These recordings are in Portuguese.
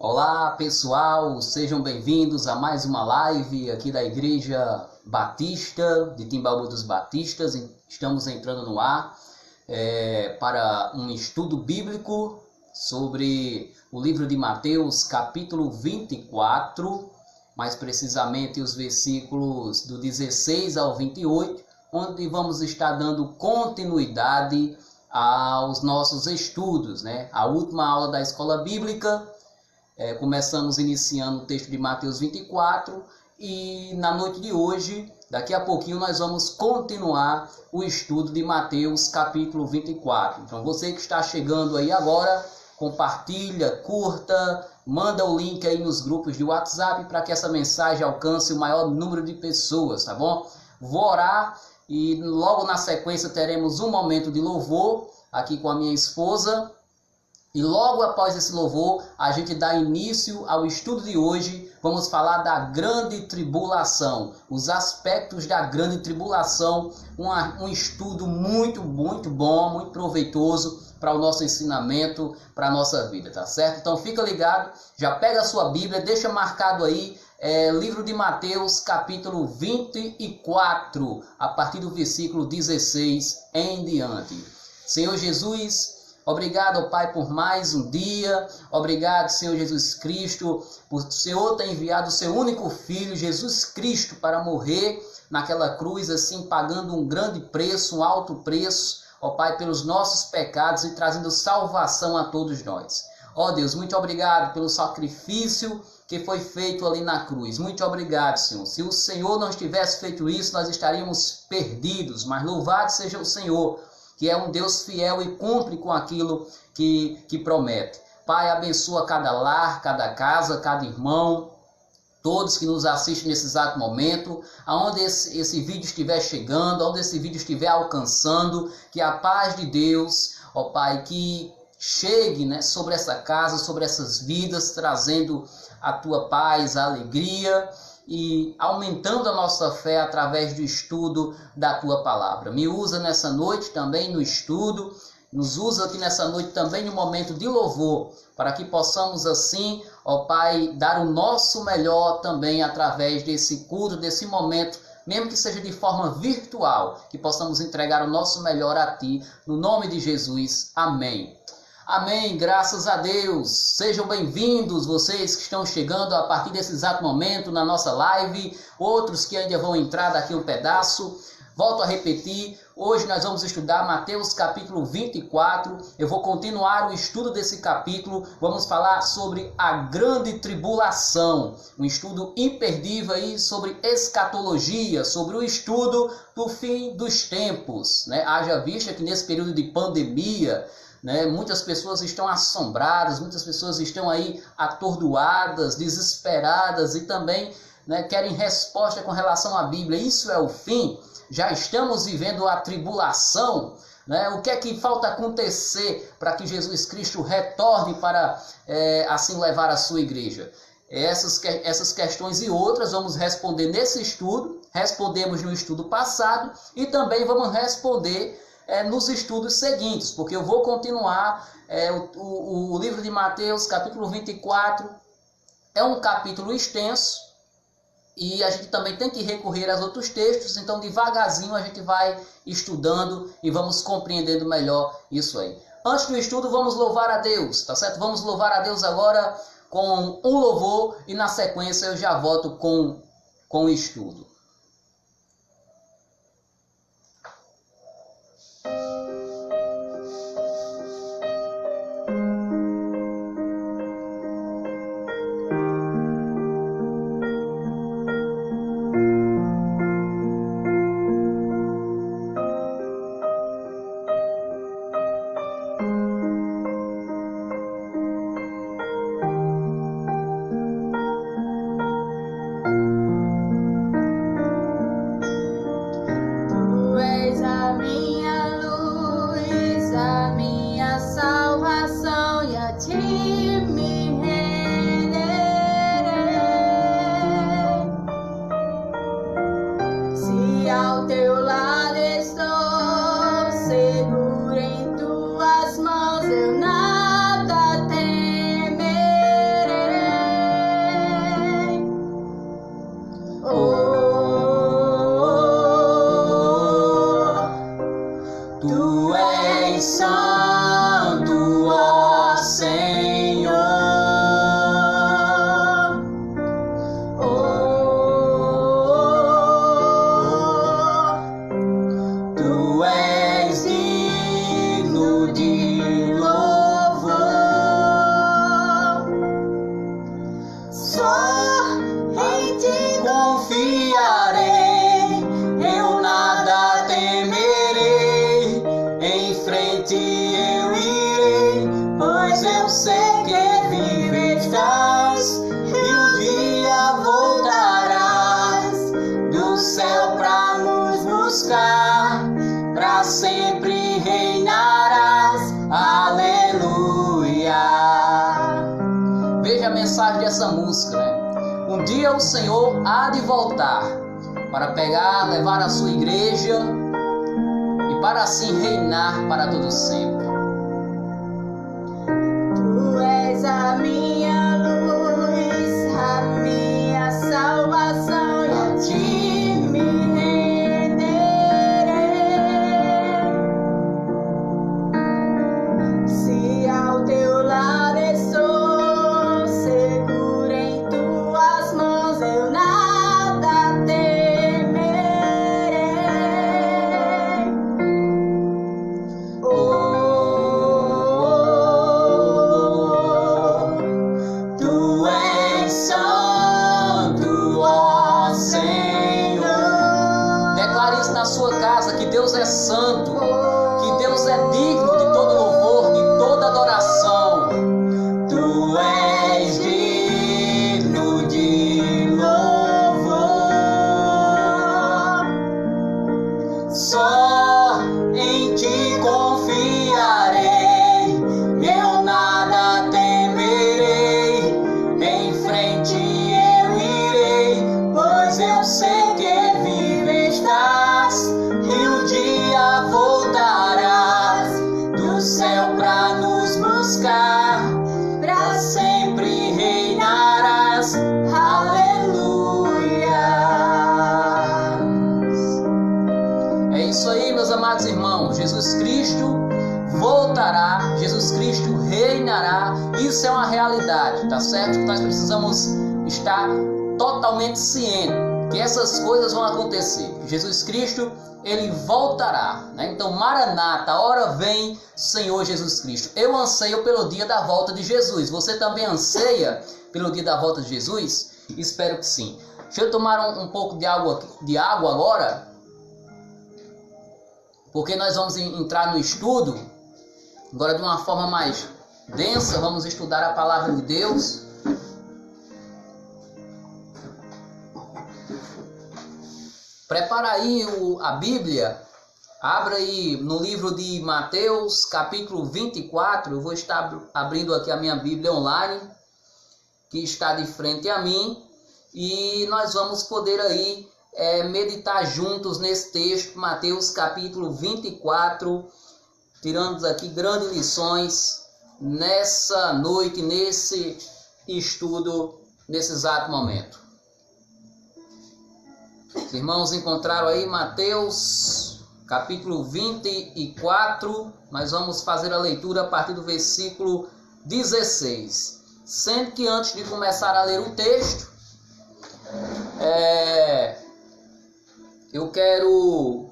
Olá pessoal, sejam bem-vindos a mais uma live aqui da Igreja Batista de Timbaúba dos Batistas. Estamos entrando no ar para um estudo bíblico sobre o livro de Mateus, capítulo 24, mais precisamente os versículos do 16 ao 28, onde vamos estar dando continuidade aos nossos estudos, A última aula da escola bíblica. Começamos iniciando o texto de Mateus 24 e na noite de hoje, daqui a pouquinho, nós vamos continuar o estudo de Mateus capítulo 24. Então você que está chegando aí agora, compartilha, curta, manda o link aí nos grupos de WhatsApp para que essa mensagem alcance o maior número de pessoas, tá bom? Vou orar e logo na sequência teremos um momento de louvor aqui com a minha esposa. E logo após esse louvor, a gente dá início ao estudo de hoje. Vamos falar da grande tribulação, os aspectos da grande tribulação. Um estudo muito bom, muito proveitoso para o nosso ensinamento, para a nossa vida, tá certo? Então fica ligado, já pega a sua Bíblia, deixa marcado aí, livro de Mateus, capítulo 24, a partir do versículo 16 em diante. Senhor Jesus, obrigado, Pai, por mais um dia. Obrigado, Senhor Jesus Cristo, por o Senhor ter enviado o seu único Filho, Jesus Cristo, para morrer naquela cruz, assim, pagando um grande preço, um alto preço, ó Pai, pelos nossos pecados e trazendo salvação a todos nós. Ó Deus, muito obrigado pelo sacrifício que foi feito ali na cruz. Muito obrigado, Senhor. Se o Senhor não tivesse feito isso, nós estaríamos perdidos, mas louvado seja o Senhor, que é um Deus fiel e cumpre com aquilo que promete. Pai, abençoa cada lar, cada casa, cada irmão, todos que nos assistem nesse exato momento, aonde esse vídeo estiver chegando, aonde esse vídeo estiver alcançando, que a paz de Deus, ó Pai, que chegue, sobre essa casa, sobre essas vidas, trazendo a tua paz, a alegria, e aumentando a nossa fé através do estudo da tua palavra. Me usa nessa noite também no estudo, nos usa aqui nessa noite também no momento de louvor, para que possamos assim, ó Pai, dar o nosso melhor também através desse culto, desse momento, mesmo que seja de forma virtual, que possamos entregar o nosso melhor a Ti, no nome de Jesus. Amém. Amém, graças a Deus. Sejam bem-vindos vocês que estão chegando a partir desse exato momento na nossa live, outros que ainda vão entrar daqui um pedaço. Volto a repetir, hoje nós vamos estudar Mateus capítulo 24, eu vou continuar o estudo desse capítulo, vamos falar sobre a grande tribulação, um estudo imperdível aí sobre escatologia, sobre o estudo do fim dos tempos, Haja vista que nesse período de pandemia, muitas pessoas estão assombradas, muitas pessoas estão aí atordoadas, desesperadas e também querem resposta com relação à Bíblia. Isso é o fim? Já estamos vivendo a tribulação? O que é que falta acontecer para que Jesus Cristo retorne para assim levar a sua igreja? Essas questões e outras vamos responder nesse estudo, respondemos no estudo passado e também vamos responder nos estudos seguintes, porque eu vou continuar o livro de Mateus, capítulo 24, é um capítulo extenso, e a gente também tem que recorrer aos outros textos, então devagarzinho a gente vai estudando e vamos compreendendo melhor isso aí. Antes do estudo, vamos louvar a Deus, tá certo? Vamos louvar a Deus agora com um louvor e na sequência eu já volto com o estudo. sei que vive estás e um dia voltarás do céu pra nos buscar, pra sempre reinarás. Aleluia. Veja a mensagem dessa música, né? Um dia o Senhor há de voltar para pegar, levar a sua igreja e para assim reinar para todo sempre. Tu és a minha luz, a minha salvação, e a ti me renderei. Se ao teu lado estou, seguro em tuas mãos, eu nada temerei. Tu és santo, ó Senhor. Declare isso na sua casa, que Deus é santo, que Deus é digno de todo louvor, de toda adoração. Tu és digno de louvor. Só em ti confiarei, eu nada temerei, em frente eu irei, pois eu sei que vive estás e um dia voltarás do céu pra nos buscar, pra sempre reinarás. Aleluia. É isso aí, meus amados irmãos. Jesus Cristo voltará, Jesus Cristo reinará. Isso é uma realidade, tá certo? Nós precisamos estar totalmente cientes que essas coisas vão acontecer. Jesus Cristo, ele voltará, né? Então, Maranata, a hora vem, Senhor Jesus Cristo. Eu anseio pelo dia da volta de Jesus. Você também anseia pelo dia da volta de Jesus? Espero que sim. Deixa eu tomar um pouco de água agora, porque nós vamos entrar no estudo, agora de uma forma mais densa. Vamos estudar a palavra de Deus. Prepara aí a Bíblia, abra aí no livro de Mateus, capítulo 24, eu vou estar abrindo aqui a minha Bíblia online, que está de frente a mim, e nós vamos poder aí meditar juntos nesse texto, Mateus capítulo 24, tirando aqui grandes lições nessa noite, nesse estudo, nesse exato momento. Os irmãos encontraram aí Mateus capítulo 24, nós vamos fazer a leitura a partir do versículo 16. Sendo que antes de começar a ler o texto, eu quero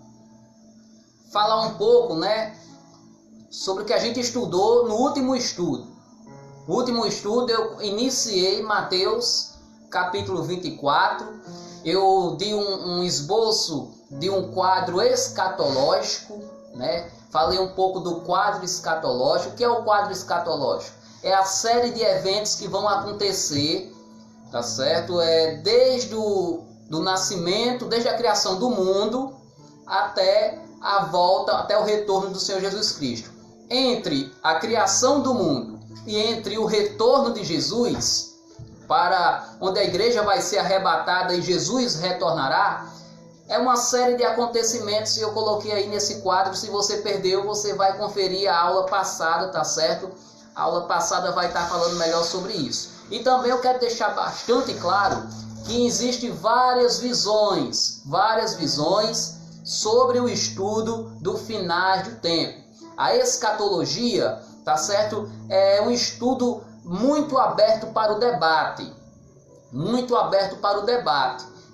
falar um pouco, né, sobre o que a gente estudou no último estudo. No último estudo eu iniciei Mateus capítulo 24, eu dei um esboço de um quadro escatológico, né? Falei um pouco do quadro escatológico. O que é o quadro escatológico? É a série de eventos que vão acontecer, tá certo? Desde do nascimento, desde a criação do mundo até a volta, até o retorno do Senhor Jesus Cristo. Entre a criação do mundo e entre o retorno de Jesus, para onde a igreja vai ser arrebatada e Jesus retornará, é uma série de acontecimentos que eu coloquei aí nesse quadro. Se você perdeu, você vai conferir a aula passada, tá certo? A aula passada vai estar falando melhor sobre isso. E também eu quero deixar bastante claro que existem várias visões sobre o estudo do final do tempo. A escatologia, tá certo? É um estudo muito aberto para o debate.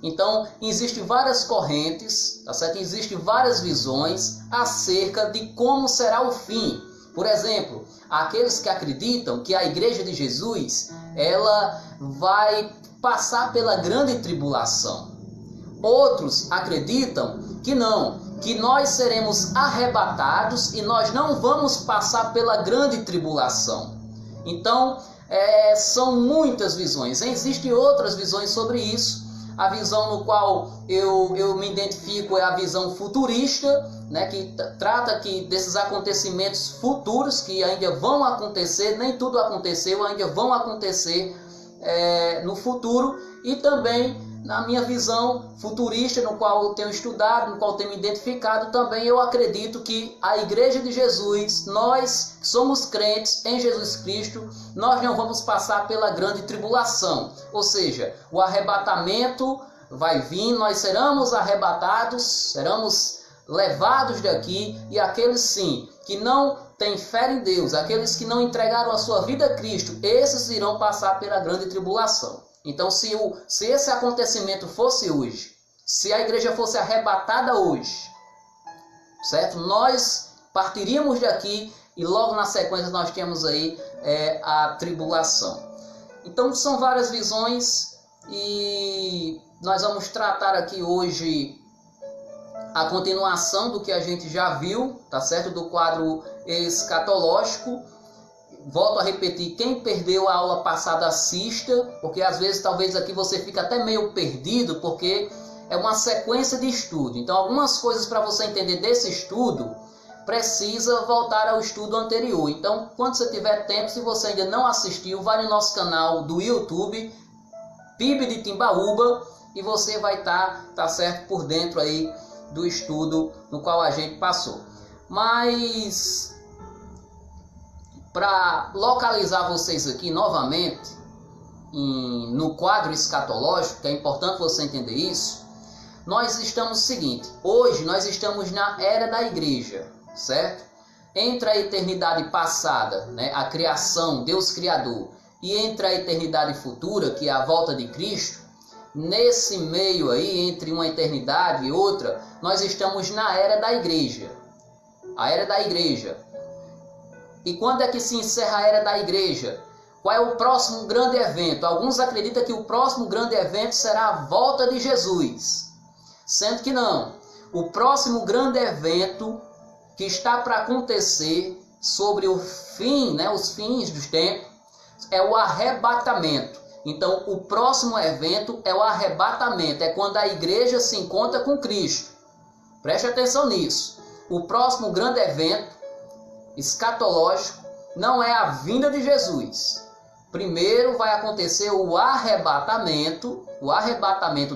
Então, existem várias correntes, tá certo? Existem várias visões acerca de como será o fim. Por exemplo, aqueles que acreditam que a igreja de Jesus, ela vai passar pela grande tribulação. Outros acreditam que não, que nós seremos arrebatados e nós não vamos passar pela grande tribulação. Então, são muitas visões. Existem outras visões sobre isso. A visão no qual eu me identifico é a visão futurista, né, que trata desses acontecimentos futuros que ainda vão acontecer, nem tudo aconteceu, ainda vão acontecer no futuro. E também na minha visão futurista, no qual eu tenho estudado, no qual eu tenho me identificado, também eu acredito que a Igreja de Jesus, nós que somos crentes em Jesus Cristo, nós não vamos passar pela grande tribulação. Ou seja, o arrebatamento vai vir, nós seremos arrebatados, seremos levados daqui, e aqueles sim que não têm fé em Deus, aqueles que não entregaram a sua vida a Cristo, esses irão passar pela grande tribulação. Então, se esse acontecimento fosse hoje, se a igreja fosse arrebatada hoje, certo? Nós partiríamos daqui e logo na sequência nós temos aí a tribulação. Então, são várias visões e nós vamos tratar aqui hoje a continuação do que a gente já viu, tá certo? Do quadro escatológico. Volto a repetir, quem perdeu a aula passada, assista, porque às vezes talvez aqui você fica até meio perdido, porque é uma sequência de estudo. Então algumas coisas para você entender desse estudo, precisa voltar ao estudo anterior. Então quando você tiver tempo, se você ainda não assistiu, vai no nosso canal do YouTube, PIB de Timbaúba, e você vai estar tá certo, por dentro aí do estudo no qual a gente passou. Mas para localizar vocês aqui novamente no quadro escatológico, que é importante você entender isso, nós estamos o seguinte: hoje nós estamos na era da igreja, certo? Entre a eternidade passada, né, a criação, Deus Criador, e entre a eternidade futura, que é a volta de Cristo, nesse meio aí, entre uma eternidade e outra, nós estamos na era da igreja. A era da igreja. E quando é que se encerra a era da igreja? Qual é o próximo grande evento? Alguns acreditam que o próximo grande evento será a volta de Jesus. Sendo que não. O próximo grande evento que está para acontecer sobre o fim, né, os fins dos tempos, é o arrebatamento. Então, o próximo evento é o arrebatamento. É quando a igreja se encontra com Cristo. Preste atenção nisso. O próximo grande evento escatológico não é a vinda de Jesus. Primeiro vai acontecer o arrebatamento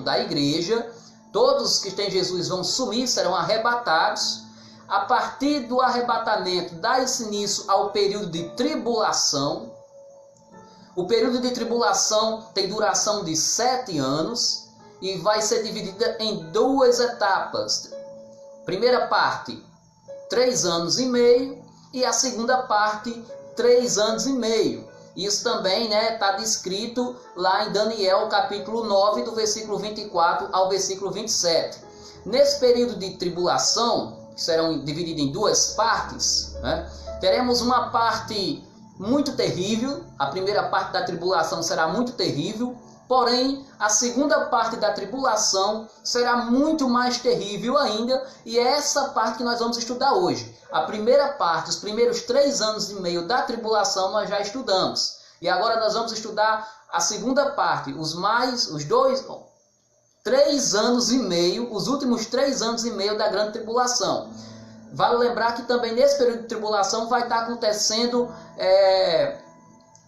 da igreja. Todos que têm Jesus vão sumir, serão arrebatados. A partir do arrebatamento, dá-se início ao período de tribulação. O período de tribulação tem duração de 7 anos e vai ser dividida em 2 etapas. Primeira parte, 3 anos e meio. E a segunda parte, 3 anos e meio. Isso também está descrito lá em Daniel, capítulo 9, do versículo 24 ao versículo 27. Nesse período de tribulação, que serão divididos em 2 partes, né, teremos uma parte muito terrível. A primeira parte da tribulação será muito terrível. Porém, a segunda parte da tribulação será muito mais terrível ainda, e é essa parte que nós vamos estudar hoje. A primeira parte, os primeiros 3 anos e meio da tribulação, nós já estudamos. E agora nós vamos estudar a segunda parte, os 3 anos e meio, os últimos 3 anos e meio da grande tribulação. Vale lembrar que também nesse período de tribulação vai estar acontecendo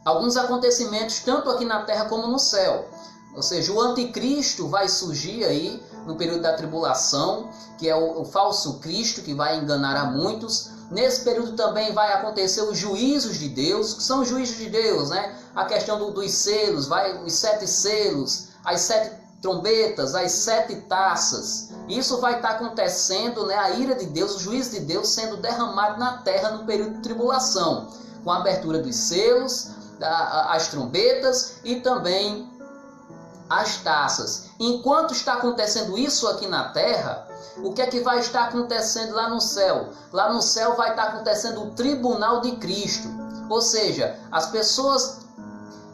alguns acontecimentos tanto aqui na terra como no céu. Ou seja, o anticristo vai surgir aí no período da tribulação, que é o falso Cristo, que vai enganar a muitos. Nesse período também vai acontecer os juízos de Deus. Que são os juízos de Deus, né? A questão dos selos, os 7 selos, as 7 trombetas, as 7 taças. Isso vai estar acontecendo, né? A ira de Deus, o juízo de Deus sendo derramado na terra no período de tribulação, com a abertura dos selos, as trombetas e também as taças. Enquanto está acontecendo isso aqui na terra, o que é que vai estar acontecendo lá no céu? Lá no céu vai estar acontecendo o tribunal de Cristo. Ou seja, as pessoas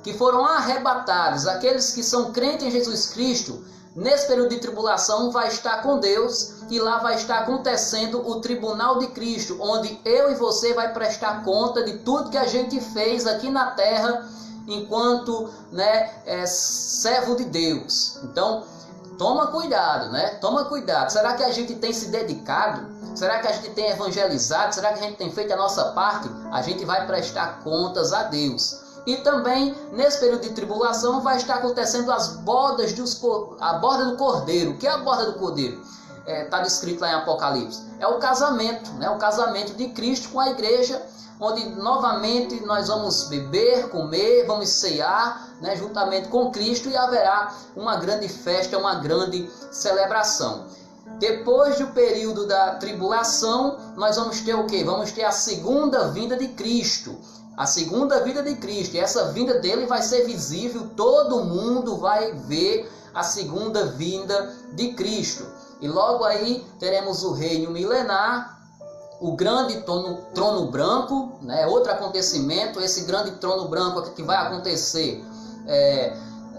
que foram arrebatadas, aqueles que são crentes em Jesus Cristo, nesse período de tribulação, vai estar com Deus e lá vai estar acontecendo o tribunal de Cristo, onde eu e você vai prestar conta de tudo que a gente fez aqui na terra enquanto, né, servo de Deus. Então, toma cuidado, né? Toma cuidado. Será que a gente tem se dedicado? Será que a gente tem evangelizado? Será que a gente tem feito a nossa parte? A gente vai prestar contas a Deus. E também, nesse período de tribulação, vai estar acontecendo a borda do Cordeiro. O que é a borda do Cordeiro? Está descrito lá em Apocalipse. É o casamento, né? O casamento de Cristo com a igreja, onde novamente nós vamos beber, comer, vamos cear, né, juntamente com Cristo, e haverá uma grande festa, uma grande celebração. Depois do período da tribulação, nós vamos ter o quê? Vamos ter a segunda vinda de Cristo. A segunda vinda de Cristo. E essa vinda dele vai ser visível, todo mundo vai ver a segunda vinda de Cristo. E logo aí teremos o reino milenar, o grande trono branco, né? Outro acontecimento, esse grande trono branco que vai acontecer.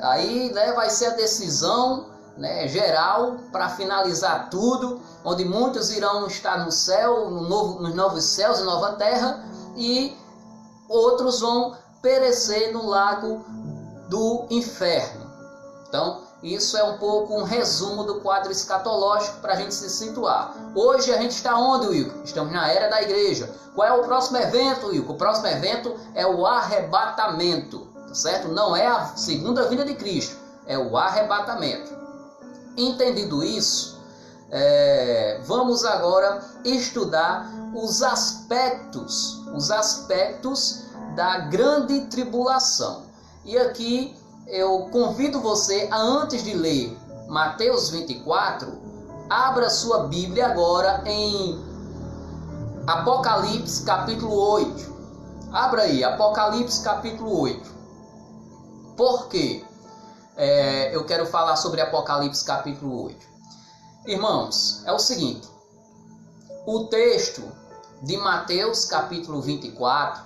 Aí, né, vai ser a decisão, né, geral para finalizar tudo, onde muitos irão estar no céu, nos novos céus e nova terra, e outros vão perecer no lago do inferno. Então, isso é um pouco um resumo do quadro escatológico para a gente se situar. Hoje a gente está onde, Wilco? Estamos na era da igreja. Qual é o próximo evento, Wilco? O próximo evento é o arrebatamento, certo? Não é a segunda vinda de Cristo, é o arrebatamento. Entendido isso, vamos agora estudar os aspectos da grande tribulação. E aqui eu convido você a, antes de ler Mateus 24, abra sua Bíblia agora em Apocalipse capítulo 8. Abra aí, Apocalipse capítulo 8. Por quê? Eu quero falar sobre Apocalipse capítulo 8. Irmãos, é o seguinte. O texto de Mateus capítulo 24,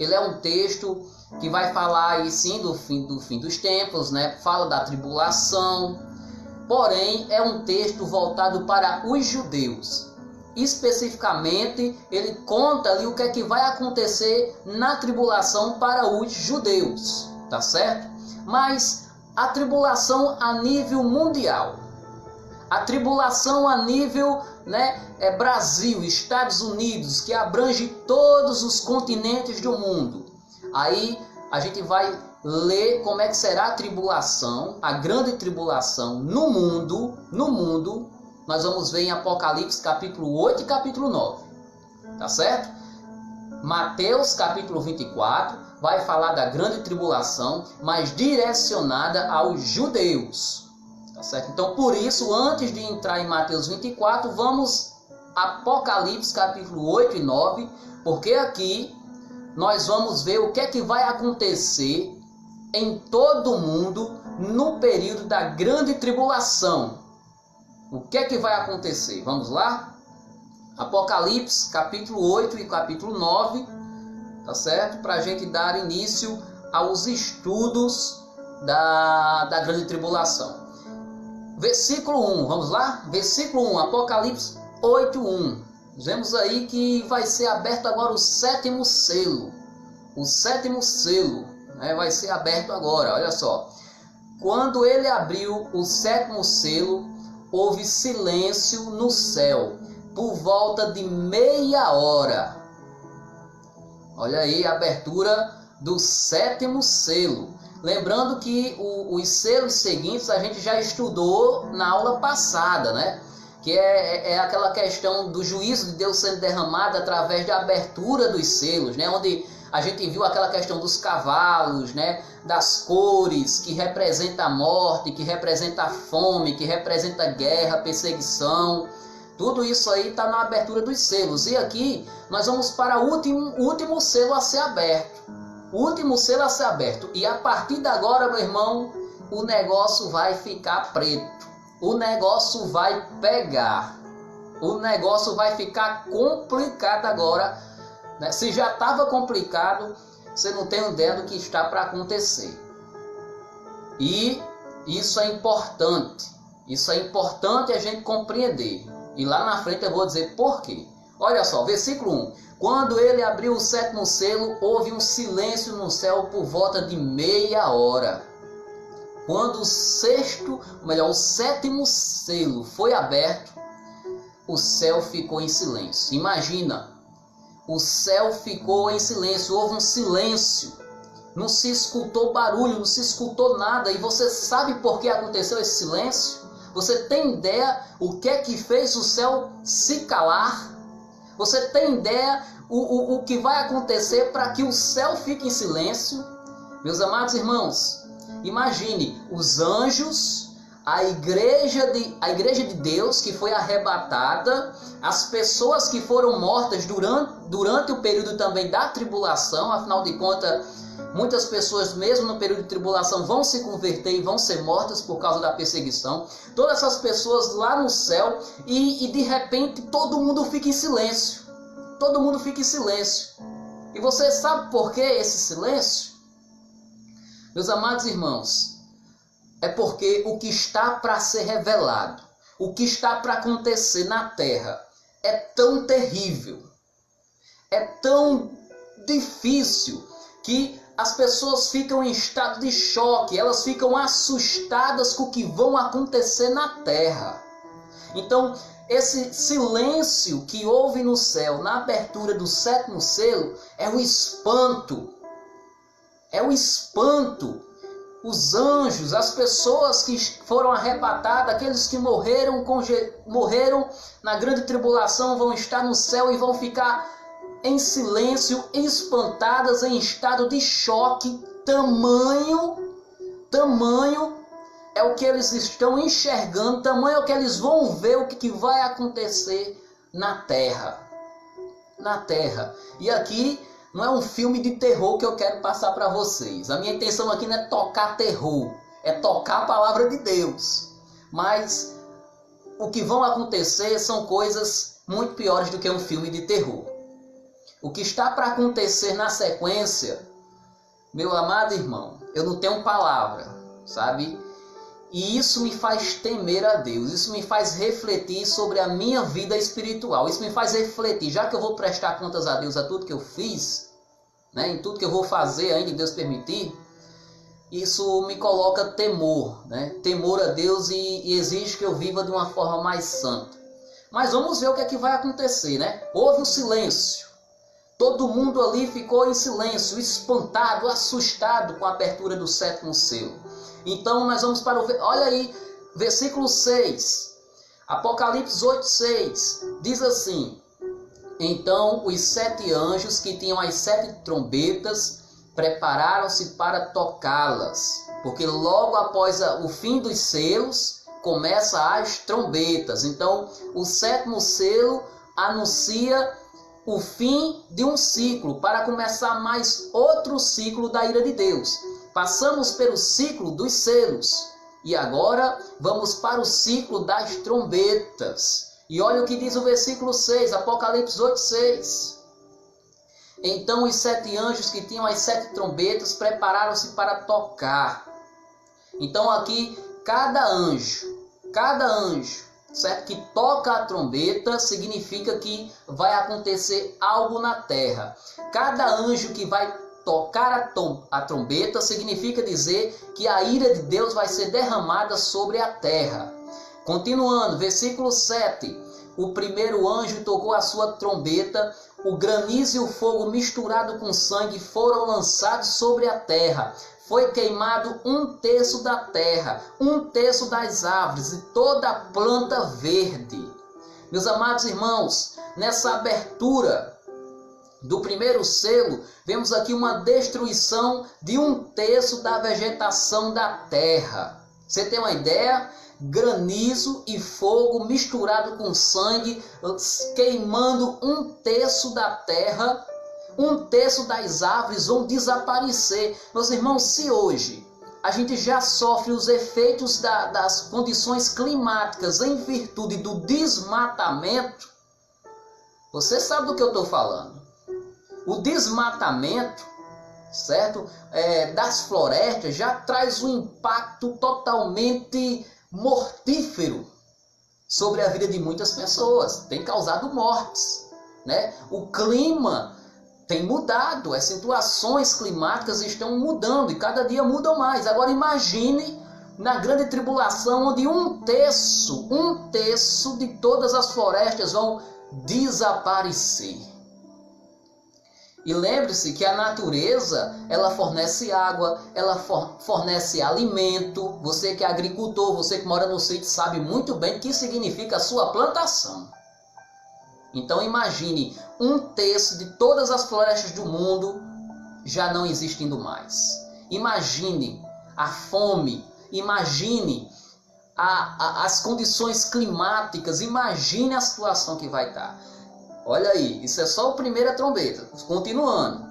ele é um texto que vai falar aí sim do fim dos tempos, né? Fala da tribulação, porém é um texto voltado para os judeus. Especificamente, ele conta ali o que é que vai acontecer na tribulação para os judeus, tá certo? Mas a tribulação a nível mundial, a tribulação a nível, né, Brasil, Estados Unidos, que abrange todos os continentes do mundo. Aí a gente vai ler como é que será a tribulação, a grande tribulação no mundo. Nós vamos ver em Apocalipse capítulo 8 e capítulo 9, tá certo? Mateus capítulo 24 vai falar da grande tribulação, mas direcionada aos judeus, tá certo? Então, por isso, antes de entrar em Mateus 24, vamos Apocalipse capítulo 8 e 9, porque aqui nós vamos ver o que é que vai acontecer em todo o mundo no período da grande tribulação. O que é que vai acontecer? Vamos lá? Apocalipse capítulo 8 e capítulo 9, tá certo? Para a gente dar início aos estudos da grande tribulação. Versículo 1, vamos lá? Versículo 1, Apocalipse 8, 1. Vemos aí que vai ser aberto agora o sétimo selo. O sétimo selo, né, vai ser aberto agora, olha só. Quando ele abriu o sétimo selo, houve silêncio no céu, por volta de meia hora. Olha aí a abertura do sétimo selo. Lembrando que os selos seguintes a gente já estudou na aula passada, né? Que é aquela questão do juízo de Deus sendo derramado através da abertura dos selos, né? Onde a gente viu aquela questão dos cavalos, né? Das cores, que representa a morte, que representa a fome, que representa a guerra, perseguição. Tudo isso aí está na abertura dos selos. E aqui nós vamos para o último selo a ser aberto. O último selo a ser aberto. E a partir de agora, meu irmão, o negócio vai ficar preto. O negócio vai pegar. O negócio vai ficar complicado agora, né? Se já estava complicado, você não tem ideia do que está para acontecer. E Isso é importante. Isso é importante a gente compreender. E lá na frente eu vou dizer por quê. Olha só, versículo 1. Quando ele abriu o 7º selo, houve um silêncio no céu por volta de meia hora. Quando o 7º selo foi aberto, o céu ficou em silêncio. Imagina, o céu ficou em silêncio, houve um silêncio. Não se escutou barulho, não se escutou nada. E você sabe por que aconteceu esse silêncio? Você tem ideia o que é que fez o céu se calar? Você tem ideia o que vai acontecer para que o céu fique em silêncio? Meus amados irmãos, imagine os anjos, a igreja de Deus que foi arrebatada, as pessoas que foram mortas durante o período também da tribulação. Afinal de contas, muitas pessoas mesmo no período de tribulação vão se converter e vão ser mortas por causa da perseguição. Todas essas pessoas lá no céu e de repente todo mundo fica em silêncio. Todo mundo fica em silêncio. E você sabe por que esse silêncio? Meus amados irmãos, é porque o que está para ser revelado, o que está para acontecer na terra é tão terrível, é tão difícil que as pessoas ficam em estado de choque, elas ficam assustadas com o que vão acontecer na terra. Então, esse silêncio que houve no céu na abertura do 7º selo é o espanto. É o espanto. Os anjos, as pessoas que foram arrebatadas, aqueles que morreram na grande tribulação vão estar no céu e vão ficar em silêncio, espantadas, em estado de choque. Tamanho é o que eles estão enxergando, tamanho é o que eles vão ver, o que vai acontecer na terra. Na terra. E aqui não é um filme de terror que eu quero passar para vocês. A minha intenção aqui não é tocar terror, é tocar a palavra de Deus. Mas o que vão acontecer são coisas muito piores do que um filme de terror. O que está para acontecer na sequência, meu amado irmão, eu não tenho palavra, sabe? E isso me faz temer a Deus, isso me faz refletir sobre a minha vida espiritual, isso me faz refletir, já que eu vou prestar contas a Deus a tudo que eu fiz, né, em tudo que eu vou fazer ainda, Deus permitir, isso me coloca temor, né, temor a Deus e exige que eu viva de uma forma mais santa. Mas vamos ver o que é que vai acontecer, né? Houve um silêncio, todo mundo ali ficou em silêncio, espantado, assustado com a abertura do 7º selo. Então nós vamos para olha aí, versículo 6, Apocalipse 8:6, diz assim: então os 7 anjos que tinham as 7 trombetas prepararam-se para tocá-las, porque logo após o fim dos selos começa as trombetas. Então o 7º selo anuncia o fim de um ciclo, para começar mais outro ciclo da ira de Deus. Passamos pelo ciclo dos selos e agora vamos para o ciclo das trombetas. E olha o que diz o versículo 6, Apocalipse 8:6. Então os 7 anjos que tinham as 7 trombetas prepararam-se para tocar. Então aqui cada anjo, certo? Que toca a trombeta significa que vai acontecer algo na terra. Cada anjo que vai tocar a trombeta significa dizer que a ira de Deus vai ser derramada sobre a terra. Continuando, versículo 7. O primeiro anjo tocou a sua trombeta, o granizo e o fogo misturado com sangue foram lançados sobre a terra. Foi queimado 1/3 da terra, 1/3 das árvores e toda a planta verde. Meus amados irmãos, nessa abertura do primeiro selo, vemos aqui uma destruição de 1/3 da vegetação da terra. Você tem uma ideia? Granizo e fogo misturado com sangue, queimando 1/3 da terra, 1/3 das árvores vão desaparecer. Meus irmãos, se hoje a gente já sofre os efeitos das condições climáticas em virtude do desmatamento, você sabe do que eu estou falando. O desmatamento certo? Das florestas já traz um impacto totalmente mortífero sobre a vida de muitas pessoas, tem causado mortes, né? O clima tem mudado, as situações climáticas estão mudando e cada dia mudam mais. Agora imagine na grande tribulação, onde um terço de todas as florestas vão desaparecer. E lembre-se que a natureza, ela fornece água, ela fornece alimento. Você que é agricultor, você que mora no sítio, sabe muito bem o que significa a sua plantação. Então imagine, um terço de todas as florestas do mundo já não existindo mais. Imagine a fome, imagine as condições climáticas, imagine a situação que vai estar. Olha aí, isso é só a primeira trombeta. Continuando.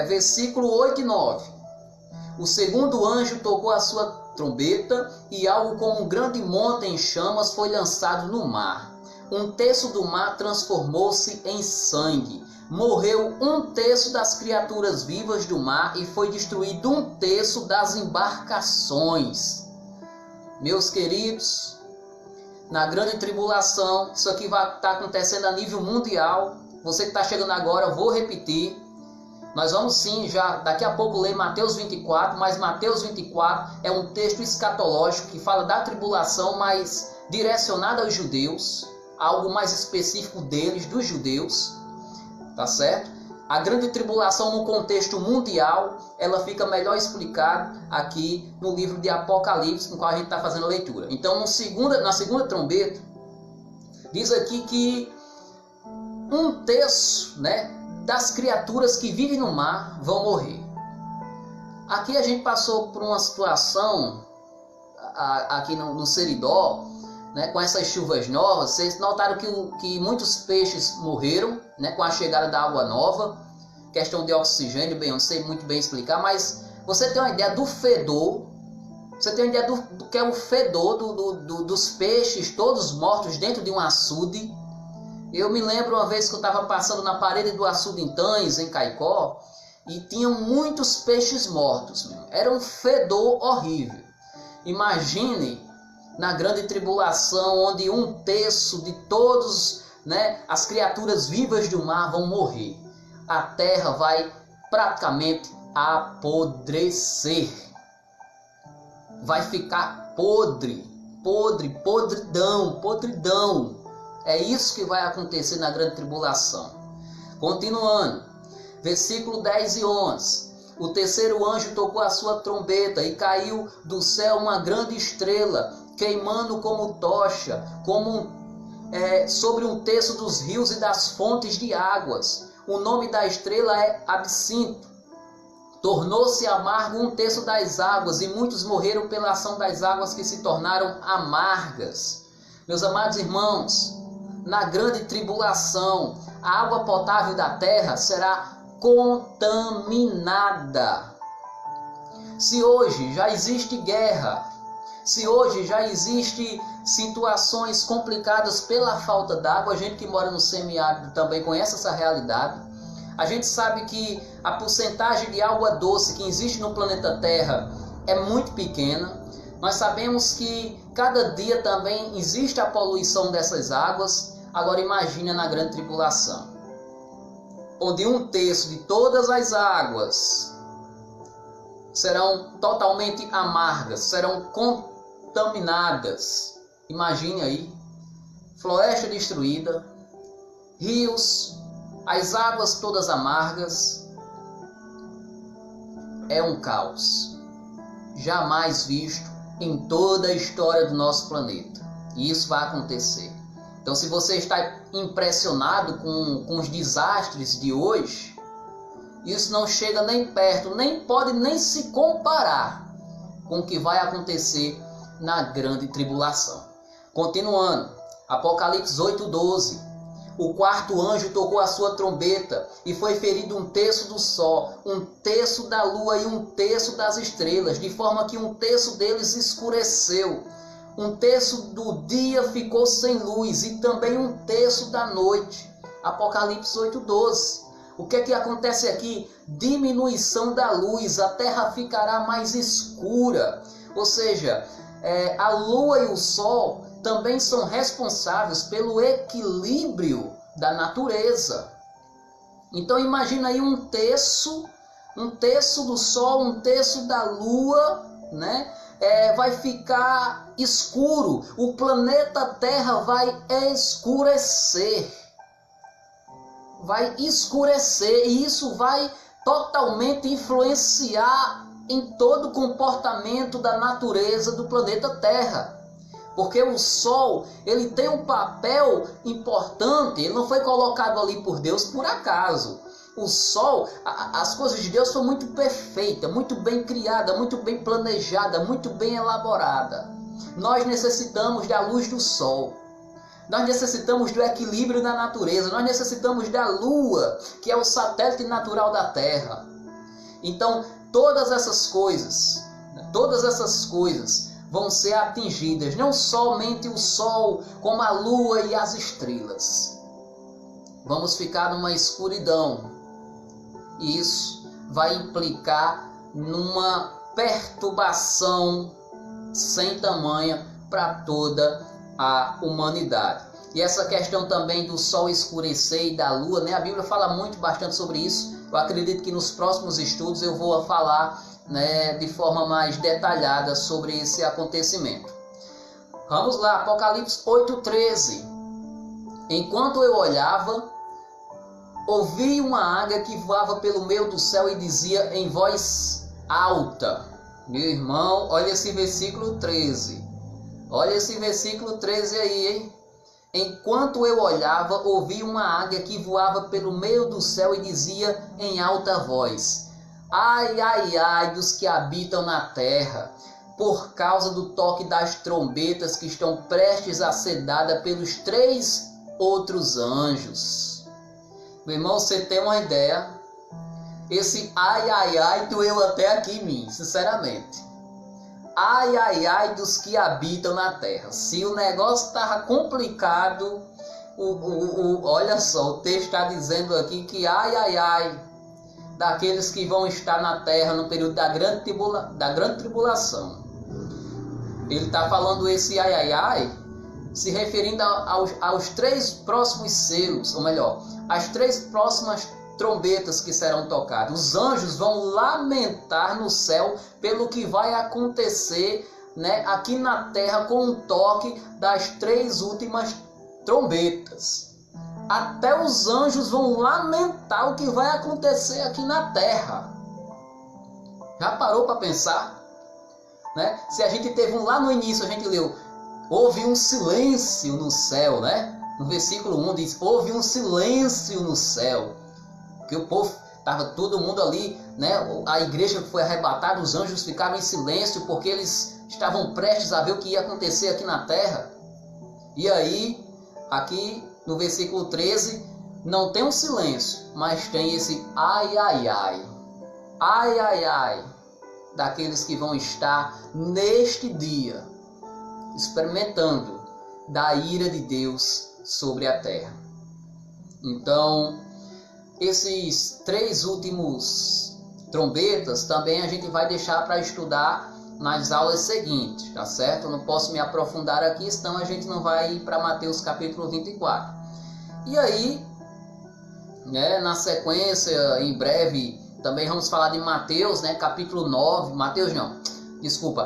Versículo 8 e 9. O segundo anjo tocou a sua trombeta e algo como um grande monte em chamas foi lançado no mar. Um terço do mar transformou-se em sangue. Morreu um terço das criaturas vivas do mar e foi destruído um terço das embarcações. Meus queridos, na grande tribulação, isso aqui vai estar acontecendo a nível mundial. Você que está chegando agora, vou repetir. Nós vamos sim, já daqui a pouco ler Mateus 24, mas Mateus 24 é um texto escatológico que fala da tribulação, mas direcionado aos judeus, algo mais específico deles, dos judeus, tá certo? A grande tribulação no contexto mundial, ela fica melhor explicada aqui no livro de Apocalipse, no qual a gente está fazendo a leitura. Então, na segunda trombeta, diz aqui que um terço, né, das criaturas que vivem no mar vão morrer. Aqui a gente passou por uma situação, aqui no Seridó, né, com essas chuvas novas. Vocês notaram que muitos peixes morreram, né, com a chegada da água nova, questão de oxigênio, bem, eu não sei muito bem explicar, mas você tem uma ideia do fedor, você tem uma ideia do que é o fedor dos peixes todos mortos dentro de um açude. Eu me lembro uma vez que eu estava passando na parede do açude em Tães, em Caicó, e tinham muitos peixes mortos, era um fedor horrível. Imagine na grande tribulação, onde um terço de todos, né, as criaturas vivas do mar vão morrer. A terra vai praticamente apodrecer. Vai ficar podridão. É isso que vai acontecer na grande tribulação. Continuando, versículo 10 e 11. O terceiro anjo tocou a sua trombeta e caiu do céu uma grande estrela, queimando como tocha, sobre um terço dos rios e das fontes de águas. O nome da estrela é Absinto. Tornou-se amargo um terço das águas, e muitos morreram pela ação das águas que se tornaram amargas. Meus amados irmãos, na grande tribulação, a água potável da terra será contaminada. Se hoje já existe guerra, se hoje já existe situações complicadas pela falta d'água, a gente que mora no semiárido também conhece essa realidade. A gente sabe que a porcentagem de água doce que existe no planeta Terra é muito pequena. Nós sabemos que cada dia também existe a poluição dessas águas. Agora imagina na grande tribulação, onde um terço de todas as águas serão totalmente amargas, serão contaminadas. Imagine aí, floresta destruída, rios, as águas todas amargas. É um caos jamais visto em toda a história do nosso planeta. E isso vai acontecer. Então, se você está impressionado com os desastres de hoje, isso não chega nem perto, nem pode nem se comparar com o que vai acontecer na grande tribulação. Continuando, Apocalipse 8:12. O quarto anjo tocou a sua trombeta e foi ferido um terço do sol, um terço da lua e um terço das estrelas, de forma que um terço deles escureceu. Um terço do dia ficou sem luz e também um terço da noite. Apocalipse 8:12. O que é que acontece aqui? Diminuição da luz, a terra ficará mais escura. Ou seja, a lua e o sol também são responsáveis pelo equilíbrio da natureza. Então imagina aí um terço do sol, um terço da lua, né? Vai ficar escuro. O planeta Terra vai escurecer. Vai escurecer e isso vai totalmente influenciar em todo o comportamento da natureza do planeta Terra. Porque o Sol, ele tem um papel importante, ele não foi colocado ali por Deus por acaso. O Sol, as coisas de Deus são muito perfeitas, muito bem criadas, muito bem planejadas, muito bem elaboradas. Nós necessitamos da luz do Sol. Nós necessitamos do equilíbrio da natureza. Nós necessitamos da Lua, que é o satélite natural da Terra. Então, todas essas coisas vão ser atingidas. Não somente o Sol, como a Lua e as estrelas. Vamos ficar numa escuridão. E isso vai implicar numa perturbação sem tamanha para toda a humanidade. E essa questão também do sol escurecer e da lua, né? A Bíblia fala bastante sobre isso. Eu acredito que nos próximos estudos eu vou falar, né, de forma mais detalhada sobre esse acontecimento. Vamos lá, Apocalipse 8:13. Enquanto eu olhava, ouvi uma águia que voava pelo meio do céu e dizia em voz alta. Meu irmão, olha esse versículo 13. Olha esse versículo 13 aí, hein? Enquanto eu olhava, ouvi uma águia que voava pelo meio do céu e dizia em alta voz: ai, ai, ai dos que habitam na terra, por causa do toque das trombetas que estão prestes a ser dada pelos 3 outros anjos. Meu irmão, você tem uma ideia? Esse ai, ai, ai doeu até aqui em mim, sinceramente. Ai, ai, ai dos que habitam na terra. Se o negócio estava complicado, olha só, o texto está dizendo aqui que ai, ai, ai daqueles que vão estar na terra no período da grande tribulação. Ele está falando esse ai, ai, ai, se referindo aos 3 próximos selos, ou melhor, as 3 próximas trombetas que serão tocadas. Os anjos vão lamentar no céu pelo que vai acontecer, né, aqui na terra com o toque das 3 últimas trombetas. Até os anjos vão lamentar o que vai acontecer aqui na terra. Já parou para pensar? Né? Se a gente teve lá no início, a gente leu, houve um silêncio no céu, né? No versículo 1 diz, houve um silêncio no céu. Que o povo, estava todo mundo ali, né? A igreja que foi arrebatada, os anjos ficaram em silêncio porque eles estavam prestes a ver o que ia acontecer aqui na terra. E aí, aqui no versículo 13, não tem um silêncio, mas tem esse ai, ai, ai. Ai, ai, ai daqueles que vão estar neste dia experimentando da ira de Deus sobre a terra. Então, esses 3 últimos trombetas também a gente vai deixar para estudar nas aulas seguintes, tá certo? Eu não posso me aprofundar aqui, senão a gente não vai ir para Mateus capítulo 24. E aí, né, na sequência, em breve, também vamos falar de Mateus, né, capítulo 9,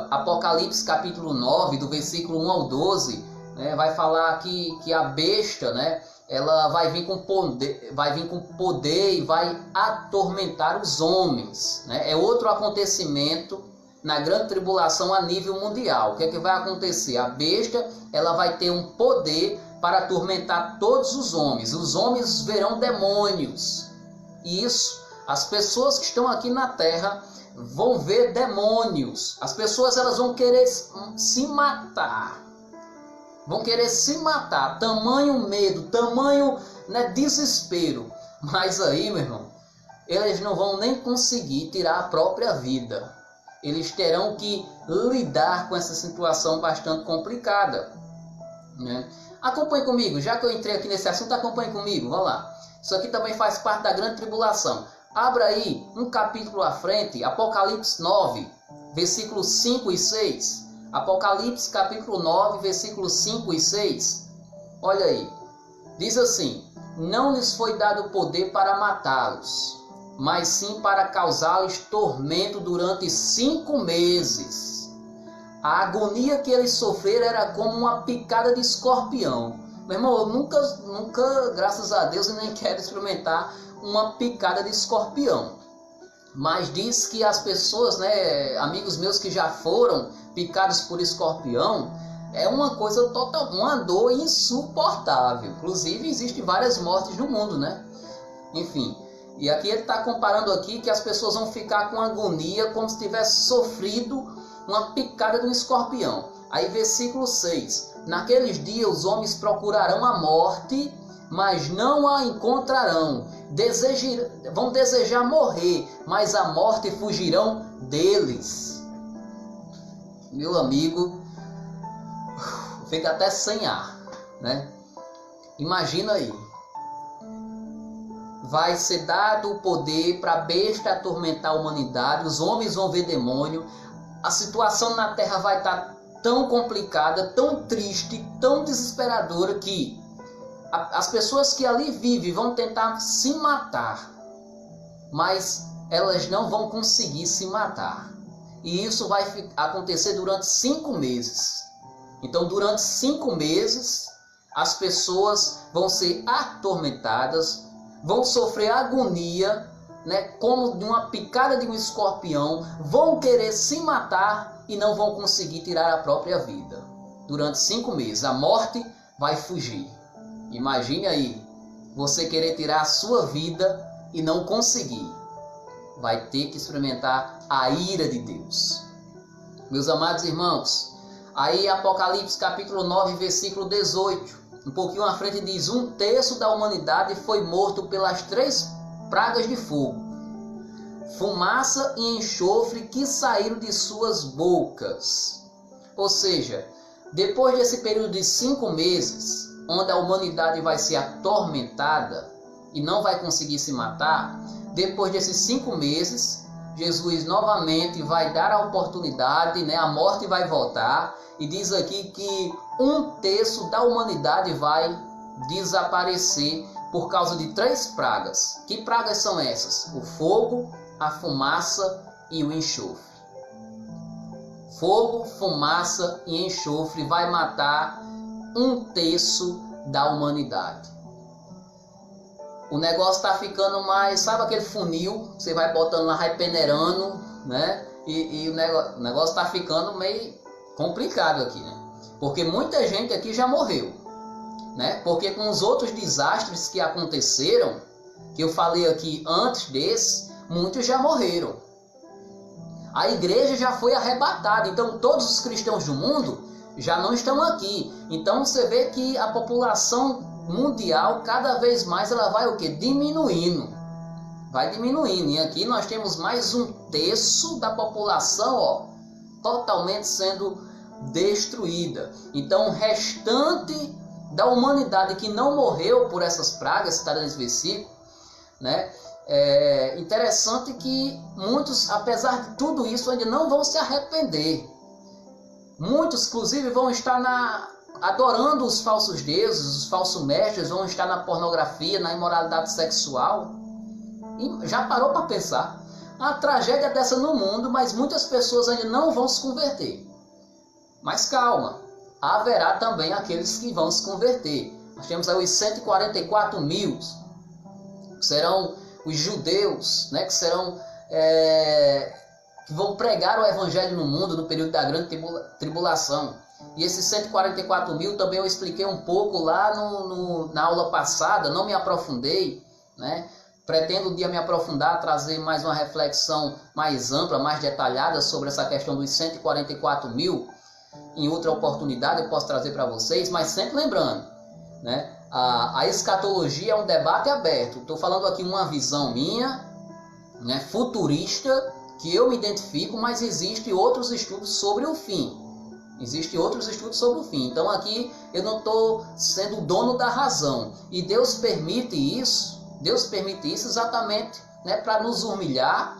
Apocalipse capítulo 9, do versículo 1 ao 12, né, vai falar que a besta, né, ela vai vir com poder e vai atormentar os homens, né? É outro acontecimento na grande tribulação a nível mundial. O que é que vai acontecer? A besta, ela vai ter um poder para atormentar todos os homens. Os homens verão demônios. E isso, as pessoas que estão aqui na terra vão ver demônios. As pessoas, elas vão querer se matar. Vão querer se matar, tamanho medo, tamanho, né, desespero. Mas aí, meu irmão, eles não vão nem conseguir tirar a própria vida. Eles terão que lidar com essa situação bastante complicada, né? Acompanhe comigo, já que eu entrei aqui nesse assunto, acompanhe comigo, vamos lá. Isso aqui também faz parte da grande tribulação. Abra aí um capítulo à frente, Apocalipse 9, versículos 5 e 6. Apocalipse capítulo 9, versículos 5 e 6. Olha aí. Diz assim: não lhes foi dado poder para matá-los, mas sim para causar-lhes tormento durante 5 meses. A agonia que eles sofreram era como uma picada de escorpião. Meu irmão, eu nunca, graças a Deus, eu nem quero experimentar uma picada de escorpião. Mas diz que as pessoas, né, amigos meus que já foram picados por escorpião, é uma coisa total, uma dor insuportável. Inclusive, existem várias mortes no mundo, né? Enfim, e aqui ele está comparando aqui que as pessoas vão ficar com agonia como se tivesse sofrido uma picada de um escorpião. Aí versículo 6. Naqueles dias os homens procurarão a morte, mas não a encontrarão. Vão desejar morrer, mas a morte fugirão deles. Meu amigo, fica até sem ar, né? Imagina aí. Vai ser dado o poder para a besta atormentar a humanidade, os homens vão ver demônio, a situação na terra vai estar tão complicada, tão triste, tão desesperadora que as pessoas que ali vivem vão tentar se matar, mas elas não vão conseguir se matar. E isso vai acontecer durante 5 meses. Então, durante 5 meses, as pessoas vão ser atormentadas, vão sofrer agonia, né, como de uma picada de um escorpião, vão querer se matar e não vão conseguir tirar a própria vida. Durante 5 meses, a morte vai fugir. Imagine aí, você querer tirar a sua vida e não conseguir. Vai ter que experimentar a ira de Deus. Meus amados irmãos, aí Apocalipse capítulo 9, versículo 18. Um pouquinho à frente diz: 1/3 da humanidade foi morto pelas 3 pragas de fogo, fumaça e enxofre que saíram de suas bocas. Ou seja, depois desse período de 5 meses, onde a humanidade vai ser atormentada e não vai conseguir se matar, depois desses 5 meses, Jesus novamente vai dar a oportunidade, né? A morte vai voltar, e diz aqui que 1/3 da humanidade vai desaparecer por causa de 3 pragas. Que pragas são essas? O fogo, a fumaça e o enxofre. Fogo, fumaça e enxofre vai matar 1/3 da humanidade. O negócio está ficando mais, sabe aquele funil? Você vai botando lá, vai peneirando, né? E o negócio está ficando meio complicado aqui, né? Porque muita gente aqui já morreu, né? Porque com os outros desastres que aconteceram, que eu falei aqui antes desse, muitos já morreram. A igreja já foi arrebatada, então todos os cristãos do mundo já não estão aqui. Então você vê que a população mundial, cada vez mais ela vai o quê? Diminuindo. Vai diminuindo. E aqui nós temos mais 1/3 da população, ó, totalmente sendo destruída. Então o restante da humanidade que não morreu por essas pragas, está nesse versículo, né? É interessante que muitos, apesar de tudo isso, ainda não vão se arrepender. Muitos, inclusive, vão estar adorando os falsos deuses, os falsos mestres, vão estar na pornografia, na imoralidade sexual. E já parou para pensar? A tragédia dessa no mundo, mas muitas pessoas ainda não vão se converter. Mas calma, haverá também aqueles que vão se converter. Nós temos aí os 144 mil, que serão os judeus, né, que serão que vão pregar o evangelho no mundo no período da grande tribulação. E esses 144 mil também eu expliquei um pouco lá na aula passada, não me aprofundei, né? Pretendo um dia me aprofundar, trazer mais uma reflexão mais ampla, mais detalhada sobre essa questão dos 144 mil. Em outra oportunidade eu posso trazer para vocês, mas sempre lembrando, né? A escatologia é um debate aberto. Estou falando aqui uma visão minha, né, futurista, que eu me identifico, mas existem outros estudos sobre o fim. Existem outros estudos sobre o fim. Então aqui eu não estou sendo o dono da razão. E Deus permite isso exatamente, né, para nos humilhar,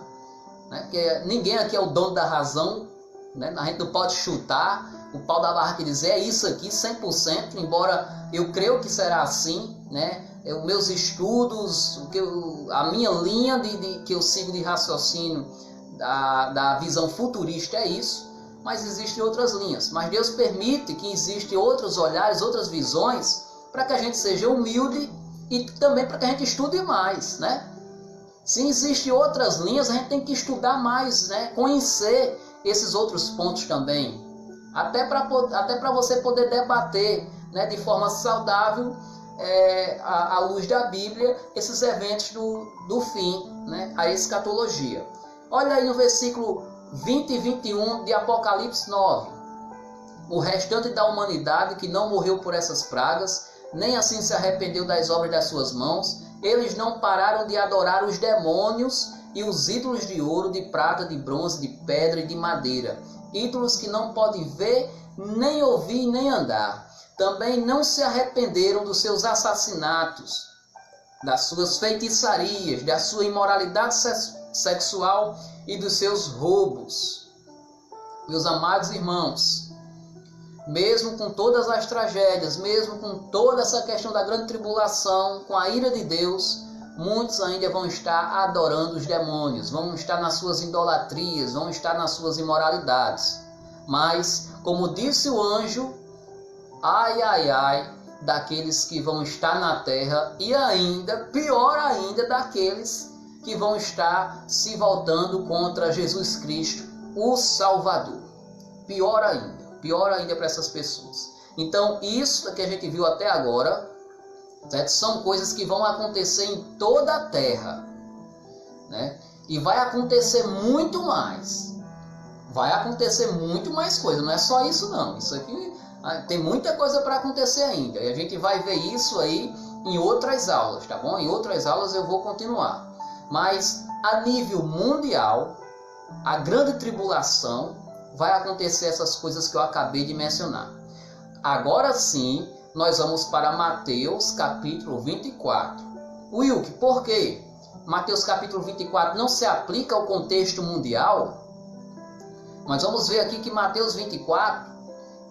né, porque ninguém aqui é o dono da razão, né, a gente não pode chutar o pau da barraca e dizer é isso aqui 100%, embora eu creio que será assim, né, os meus estudos, a minha linha que eu sigo de raciocínio da visão futurista é isso, mas existem outras linhas. Mas Deus permite que existem outros olhares, outras visões, para que a gente seja humilde e também para que a gente estude mais, né? Se existem outras linhas, a gente tem que estudar mais, né? Conhecer esses outros pontos também, até para você poder debater, né, de forma saudável, à luz da Bíblia, esses eventos do fim, né, a escatologia. Olha aí no versículo 20 e 21 de Apocalipse 9. O restante da humanidade que não morreu por essas pragas, nem assim se arrependeu das obras das suas mãos, eles não pararam de adorar os demônios e os ídolos de ouro, de prata, de bronze, de pedra e de madeira, ídolos que não podem ver, nem ouvir, nem andar. Também não se arrependeram dos seus assassinatos, das suas feitiçarias, da sua imoralidade sexual e dos seus roubos. Meus amados irmãos, mesmo com todas as tragédias, mesmo com toda essa questão da grande tribulação, com a ira de Deus, muitos ainda vão estar adorando os demônios, vão estar nas suas idolatrias, vão estar nas suas imoralidades. Mas, como disse o anjo, ai, ai, ai, daqueles que vão estar na terra e ainda, pior ainda, daqueles que vão estar se voltando contra Jesus Cristo, o Salvador. Pior ainda para essas pessoas. Então, isso que a gente viu até agora, certo? São coisas que vão acontecer em toda a terra, né? E vai acontecer muito mais. Vai acontecer muito mais coisa. Não é só isso não. Isso aqui tem muita coisa para acontecer ainda. E a gente vai ver isso aí em outras aulas, tá bom? Em outras aulas eu vou continuar. Mas a nível mundial, a grande tribulação, vai acontecer essas coisas que eu acabei de mencionar. Agora sim, nós vamos para Mateus capítulo 24. Wilk, por quê? Mateus capítulo 24 não se aplica ao contexto mundial? Mas vamos ver aqui que Mateus 24,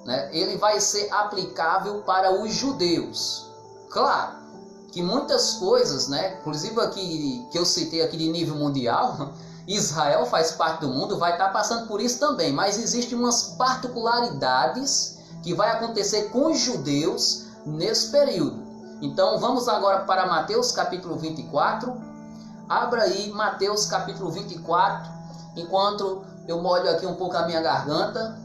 né, ele vai ser aplicável para os judeus. Claro que muitas coisas, né, inclusive aqui que eu citei aqui de nível mundial, Israel faz parte do mundo, vai estar passando por isso também, mas existem umas particularidades que vai acontecer com os judeus nesse período. Então vamos agora para Mateus capítulo 24. Abra aí Mateus capítulo 24, enquanto eu molho aqui um pouco a minha garganta.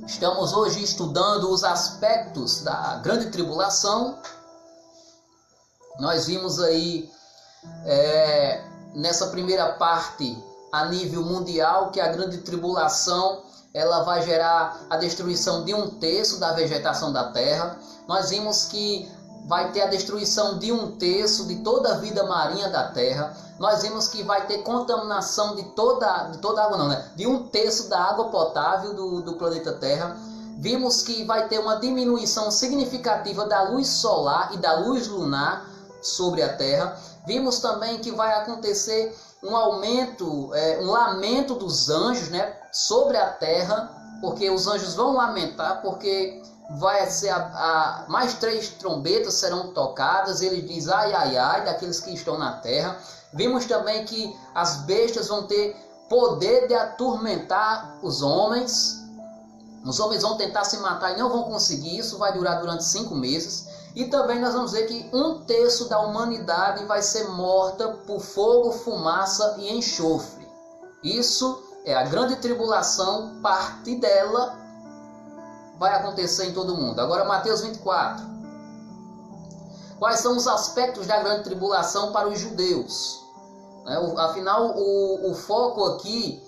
Estamos hoje estudando os aspectos da grande tribulação. Nós vimos aí, nessa primeira parte, a nível mundial, que a grande tribulação ela vai gerar a destruição de 1/3 da vegetação da terra. Nós vimos que vai ter a destruição de 1/3 de toda a vida marinha da terra. Nós vimos que vai ter contaminação de toda a água, não, né? De 1/3 da água potável do planeta Terra. Vimos que vai ter uma diminuição significativa da luz solar e da luz lunar sobre a Terra. Vimos também que vai acontecer um aumento, um lamento dos anjos, né, sobre a Terra, porque os anjos vão lamentar, porque vai ser mais 3 trombetas serão tocadas. Ele diz ai, ai, ai, daqueles que estão na terra. Vimos também que as bestas vão ter poder de atormentar os homens. Os homens vão tentar se matar e não vão conseguir. Isso vai durar durante 5 meses. E também nós vamos ver que 1/3 da humanidade vai ser morta por fogo, fumaça e enxofre. Isso é a grande tribulação, parte dela vai acontecer em todo o mundo. Agora Mateus 24. Quais são os aspectos da grande tribulação para os judeus? Afinal, o foco aqui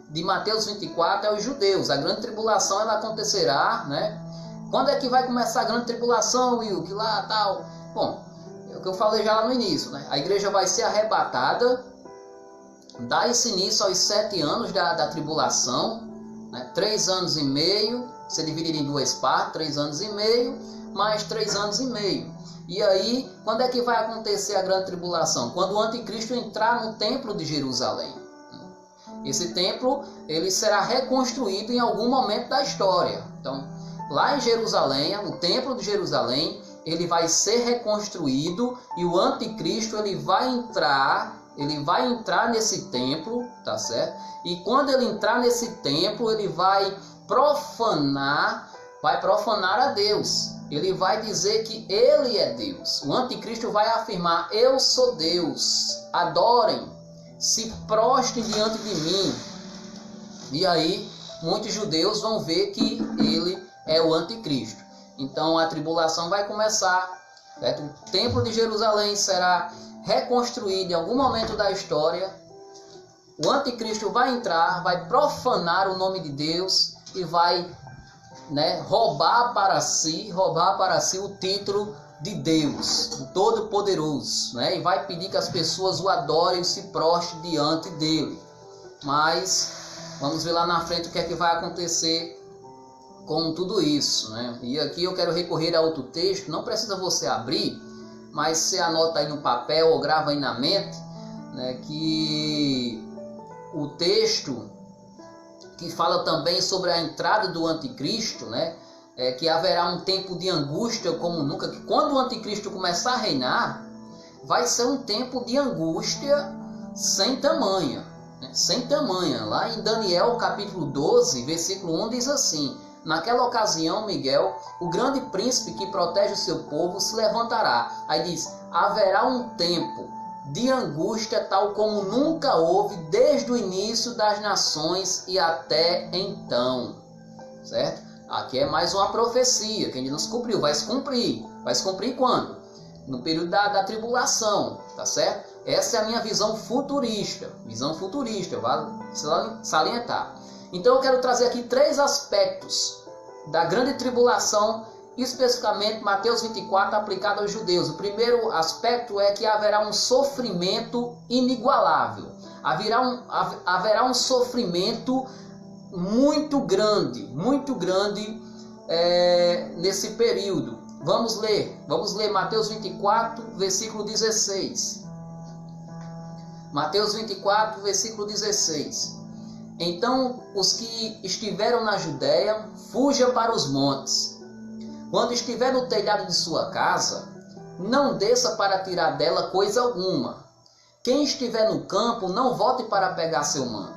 de Mateus 24 é os judeus. A grande tribulação ela acontecerá, né? Quando é que vai começar a grande tribulação, Will? Que lá, tal? Bom, é o que eu falei já lá no início, né? A igreja vai ser arrebatada dá-se início aos 7 anos da tribulação, né? 3 anos e meio, se dividir em 2 partes, 3 anos e meio, mais 3 anos e meio. E aí, quando é que vai acontecer a grande tribulação? Quando o anticristo entrar no templo de Jerusalém. Esse templo, ele será reconstruído em algum momento da história. Então, lá em Jerusalém, no templo de Jerusalém, ele vai ser reconstruído e o anticristo ele vai entrar nesse templo, tá certo? E quando ele entrar nesse templo, ele vai profanar a Deus. Ele vai dizer que ele é Deus. O anticristo vai afirmar: eu sou Deus, adorem, se prostrem diante de mim. E aí, muitos judeus vão ver que ele é o anticristo. Então, a tribulação vai começar. Certo? O templo de Jerusalém será reconstruído em algum momento da história. O anticristo vai entrar, vai profanar o nome de Deus e vai, né, roubar para si o título de Deus, o Todo-Poderoso, né? E vai pedir que as pessoas o adorem e se prostrem diante dele. Mas vamos ver lá na frente o que é que vai acontecer com tudo isso, né? E aqui eu quero recorrer a outro texto. Não precisa você abrir, mas você anota aí no papel ou grava aí na mente, né, que o texto que fala também sobre a entrada do anticristo, né, que haverá um tempo de angústia como nunca, que quando o anticristo começar a reinar, vai ser um tempo de angústia sem tamanha, né, sem tamanha. Lá em Daniel capítulo 12, versículo 1 diz assim: naquela ocasião, Miguel, o grande príncipe que protege o seu povo, se levantará. Aí diz: haverá um tempo de angústia tal como nunca houve desde o início das nações e até então. Certo? Aqui é mais uma profecia que ainda não se cumpriu. Vai se cumprir. Vai se cumprir quando? No período da tribulação. Tá certo? Essa é a minha visão futurista. Visão futurista, vale salientar. Então eu quero trazer aqui 3 aspectos da grande tribulação, especificamente Mateus 24 aplicado aos judeus. O primeiro aspecto é que haverá um sofrimento inigualável. Haverá um sofrimento muito grande nesse período. Vamos ler Mateus 24, versículo 16. Mateus 24, versículo 16. Então os que estiveram na Judéia, fujam para os montes. Quando estiver no telhado de sua casa, não desça para tirar dela coisa alguma. Quem estiver no campo, não volte para pegar seu manto.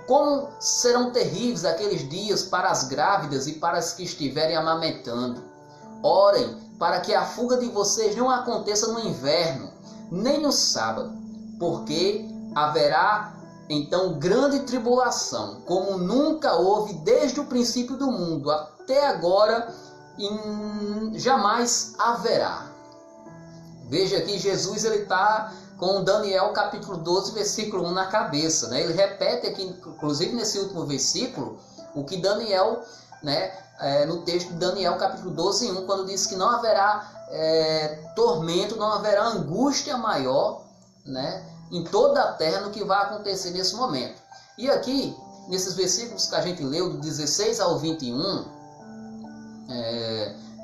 Como serão terríveis aqueles dias para as grávidas e para as que estiverem amamentando. Orem para que a fuga de vocês não aconteça no inverno, nem no sábado, porque haverá então grande tribulação, como nunca houve desde o princípio do mundo até agora, e jamais haverá. Veja que Jesus está com Daniel capítulo 12, versículo 1 na cabeça, né? Ele repete aqui, inclusive nesse último versículo, o que Daniel, né, no texto de Daniel capítulo 12, 1, quando diz que não haverá tormento, não haverá angústia maior, né, em toda a terra no que vai acontecer nesse momento. E aqui, nesses versículos que a gente leu, do 16 ao 21,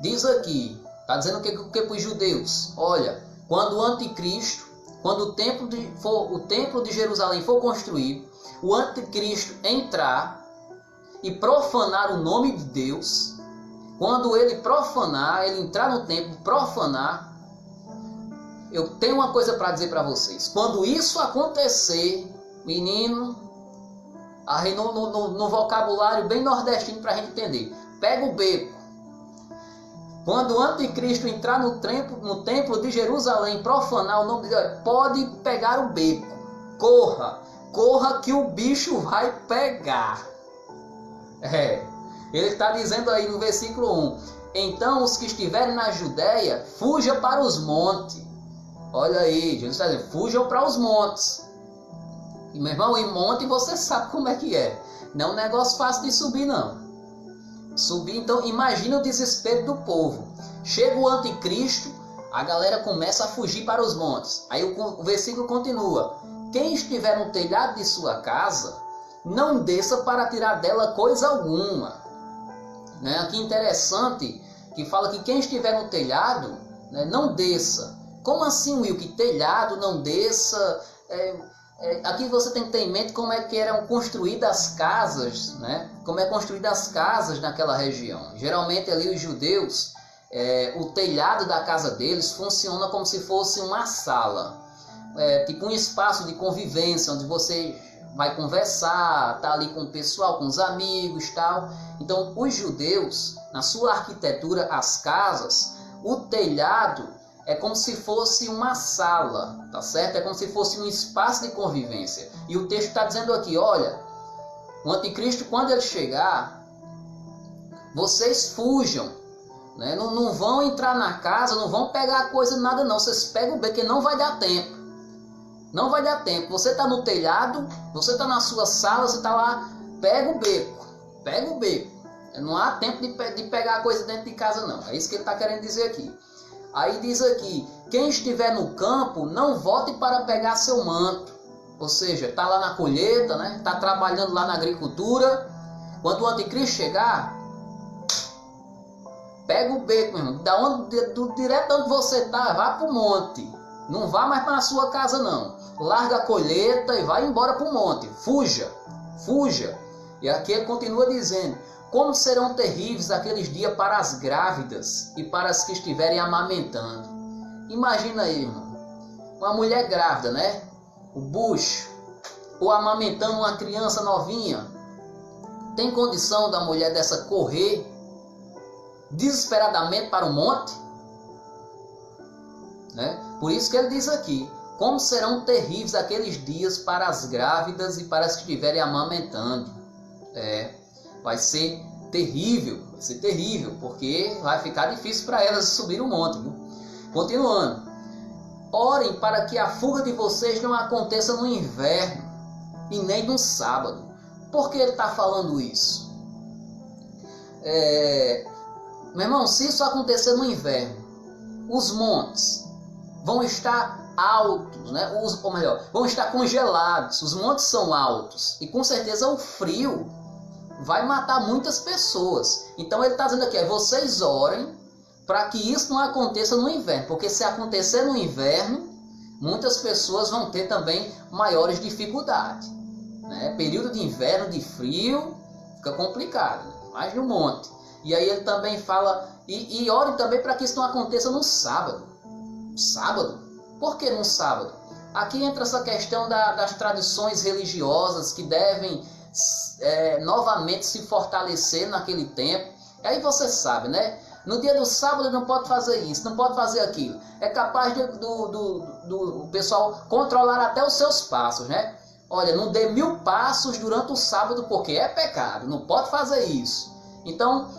diz aqui, está dizendo o que para os judeus? Olha, quando o anticristo, quando o templo de Jerusalém for construído, o anticristo entrar e profanar o nome de Deus, quando ele profanar, ele entrar no templo, profanar, eu tenho uma coisa para dizer para vocês. Quando isso acontecer, menino, aí no vocabulário bem nordestino para a gente entender, pega o beco. Quando o anticristo entrar no templo de Jerusalém, profanar o nome de Deus, pode pegar o beco. Corra que o bicho vai pegar. Ele está dizendo aí no versículo 1, então os que estiverem na Judéia, fujam para os montes. Olha aí, Jesus está dizendo, fujam para os montes. E meu irmão, em monte você sabe como é que é. Não é um negócio fácil de subir, não. Subir, então, imagina o desespero do povo. Chega o anticristo, a galera começa a fugir para os montes. Aí o versículo continua. quem estiver no telhado de sua casa, não desça para tirar dela coisa alguma. Né? Aqui interessante que fala que quem estiver no telhado, né, não desça. Como assim, Will, que telhado não desça? Aqui você tem que ter em mente como é que eram construídas as casas, né? Como é construídas as casas naquela região. Geralmente ali os judeus, o telhado da casa deles funciona como se fosse uma sala. Tipo um espaço de convivência, onde você vai conversar, tá ali com o pessoal, com os amigos, tal. Então, os judeus, na sua arquitetura, as casas, o telhado é como se fosse uma sala, tá certo? É como se fosse um espaço de convivência. E o texto está dizendo aqui, olha, o anticristo, quando ele chegar, vocês fujam, né? Não vão entrar na casa, não vão pegar coisa, nada não. Vocês pegam o beco, porque não vai dar tempo. Não vai dar tempo. Você está no telhado, você está na sua sala, você está lá, pega o beco. Pega o beco. Não há tempo de pegar a coisa dentro de casa, não. É isso que ele está querendo dizer aqui. Aí diz aqui, quem estiver no campo, não volte para pegar seu manto. Ou seja, está lá na colheita, né? Está trabalhando lá na agricultura. Quando o anticristo chegar, pega o beco, meu irmão. Direto onde você está, vá para o monte. Não vá mais para a sua casa, não. Larga a colheita e vai embora para o monte. Fuja, fuja. E aqui ele continua dizendo, como serão terríveis aqueles dias para as grávidas e para as que estiverem amamentando. Imagina aí, irmão, uma mulher grávida, né? O bucho, ou amamentando uma criança novinha. Tem condição da mulher dessa correr desesperadamente para o monte? Né? Por isso que ele diz aqui, como serão terríveis aqueles dias para as grávidas e para as que estiverem amamentando. Vai ser terrível, porque vai ficar difícil para elas subir o monte. Viu? Continuando, orem para que a fuga de vocês não aconteça no inverno e nem no sábado. Por que ele está falando isso? Meu irmão, se isso acontecer no inverno, os montes vão estar altos, né? Ou melhor, vão estar congelados. Os montes são altos e com certeza o frio vai matar muitas pessoas. Então ele está dizendo aqui, vocês orem para que isso não aconteça no inverno, porque se acontecer no inverno, muitas pessoas vão ter também maiores dificuldades. Né? Período de inverno, de frio, fica complicado, né? Mais no monte. E aí ele também fala, e orem também para que isso não aconteça no sábado. Sábado? Por que no sábado? Aqui entra essa questão das tradições religiosas que devem novamente se fortalecer naquele tempo. E aí você sabe, né? No dia do sábado não pode fazer isso, não pode fazer aquilo. É capaz do pessoal controlar até os seus passos, né? Olha, não dê 1000 passos durante o sábado porque é pecado, não pode fazer isso. Então,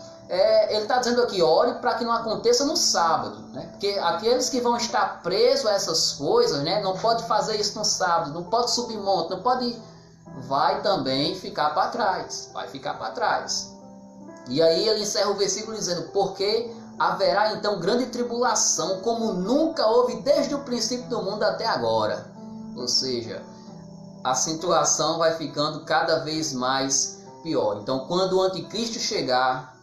ele está dizendo aqui, ore para que não aconteça no sábado, né? Porque aqueles que vão estar presos a essas coisas, né? Não pode fazer isso no sábado, não pode subir monte, não pode... vai também ficar para trás, vai ficar para trás. E aí ele encerra o versículo dizendo, porque haverá então grande tribulação, como nunca houve desde o princípio do mundo até agora. Ou seja, a situação vai ficando cada vez mais pior. Então, quando o anticristo chegar,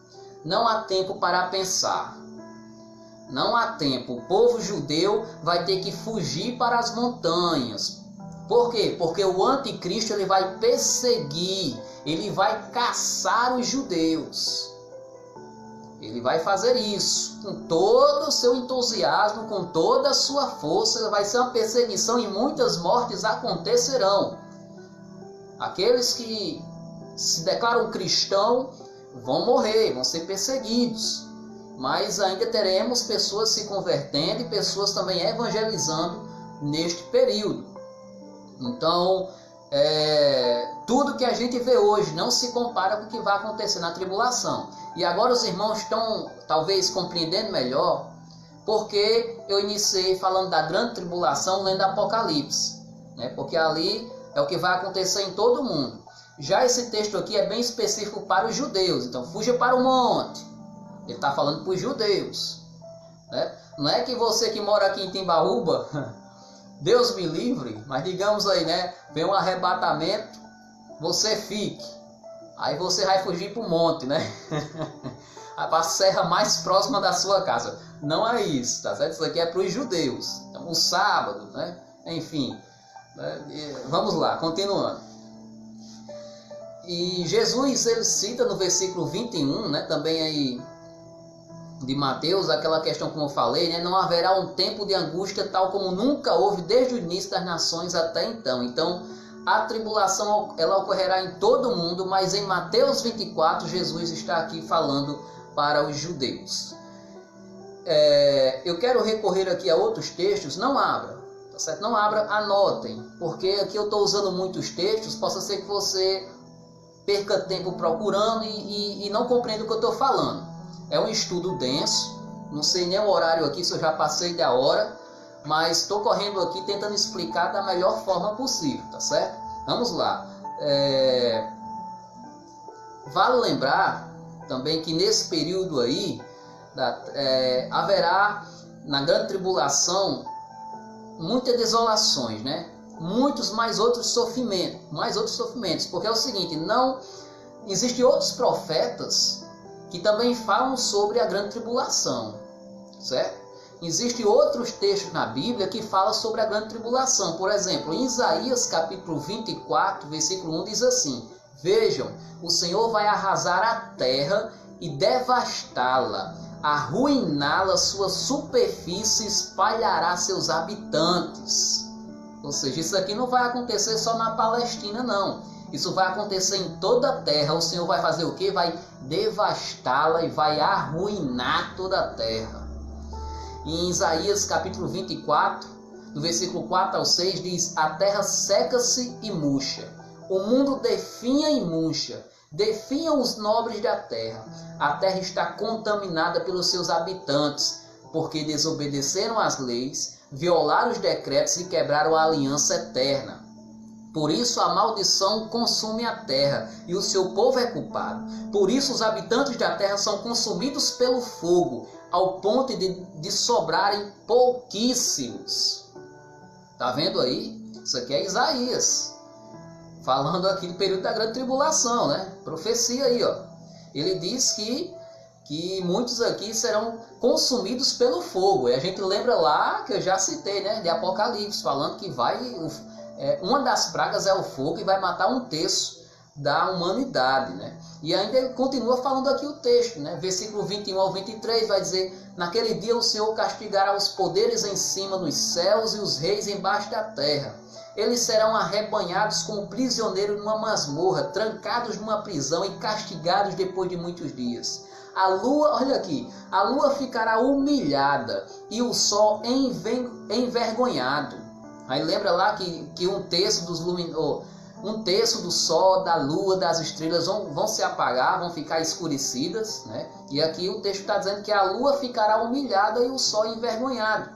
não há tempo para pensar. Não há tempo. O povo judeu vai ter que fugir para as montanhas. Por quê? Porque o anticristo ele vai perseguir, ele vai caçar os judeus. Ele vai fazer isso com todo o seu entusiasmo, com toda a sua força. Vai ser uma perseguição e muitas mortes acontecerão. Aqueles que se declaram cristãos vão morrer, vão ser perseguidos. Mas ainda teremos pessoas se convertendo e pessoas também evangelizando neste período. Então, tudo que a gente vê hoje não se compara com o que vai acontecer na tribulação. E agora os irmãos estão talvez compreendendo melhor porque eu iniciei falando da grande tribulação lendo Apocalipse, né? Porque ali é o que vai acontecer em todo o mundo. Já esse texto aqui é bem específico para os judeus, então fuja para o monte. Ele está falando para os judeus, né? Não é que você que mora aqui em Timbaúba Deus me livre, mas digamos aí, né? Vem um arrebatamento, você fique. Aí você vai fugir para o monte, né? Para a serra mais próxima da sua casa. Não é isso, tá certo? Isso aqui é para os judeus. Então, o sábado, né? Enfim, vamos lá, continuando. E Jesus, ele cita no versículo 21, né? Também aí de Mateus, aquela questão como eu falei, né? Não haverá um tempo de angústia tal como nunca houve desde o início das nações até então. Então, a tribulação, ela ocorrerá em todo o mundo, mas em Mateus 24, Jesus está aqui falando para os judeus. Eu quero recorrer aqui a outros textos, não abra, tá certo? Não abra, anotem, porque aqui eu estou usando muitos textos, possa ser que você perca tempo procurando e não compreenda o que eu estou falando. É um estudo denso, não sei nem o horário aqui, se eu já passei da hora, mas estou correndo aqui tentando explicar da melhor forma possível, tá certo? Vamos lá. Vale lembrar também que nesse período aí, haverá na grande tribulação muitas desolações, né? Muitos mais outros sofrimentos, porque é o seguinte, não existem outros profetas que também falam sobre a grande tribulação, certo? Existem outros textos na Bíblia que falam sobre a grande tribulação. Por exemplo, em Isaías capítulo 24, versículo 1 diz assim: vejam, o Senhor vai arrasar a terra e devastá-la, arruiná-la, sua superfície espalhará seus habitantes. Ou seja, isso aqui não vai acontecer só na Palestina, não. Isso vai acontecer em toda a terra. O Senhor vai fazer o quê? Vai devastá-la e vai arruinar toda a terra. Em Isaías capítulo 24, do versículo 4 ao 6, diz: a terra seca-se e murcha, o mundo definha e murcha, definham os nobres da terra. A terra está contaminada pelos seus habitantes, porque desobedeceram às leis, violaram os decretos e quebraram a aliança eterna. Por isso a maldição consome a terra, e o seu povo é culpado. Por isso os habitantes da terra são consumidos pelo fogo, ao ponto de sobrarem pouquíssimos. Tá vendo aí? Isso aqui é Isaías, falando aqui do período da grande tribulação, né? Profecia aí, ó. Ele diz que muitos aqui serão consumidos pelo fogo. E a gente lembra lá, que eu já citei, né? De Apocalipse, falando que uma das pragas é o fogo e vai matar 1/3 da humanidade, né? E ainda ele continua falando aqui o texto, né? Versículo 21 ao 23 vai dizer: naquele dia o Senhor castigará os poderes em cima nos céus e os reis embaixo da terra. Eles serão arrebanhados como prisioneiros numa masmorra, trancados numa prisão e castigados depois de muitos dias. A lua, olha aqui, a lua ficará humilhada e o sol envergonhado. Aí lembra lá que 1/3 dos luminosos, 1/3 do sol, da lua, das estrelas vão se apagar, vão ficar escurecidas, né? E aqui o texto está dizendo que a lua ficará humilhada e o sol envergonhado.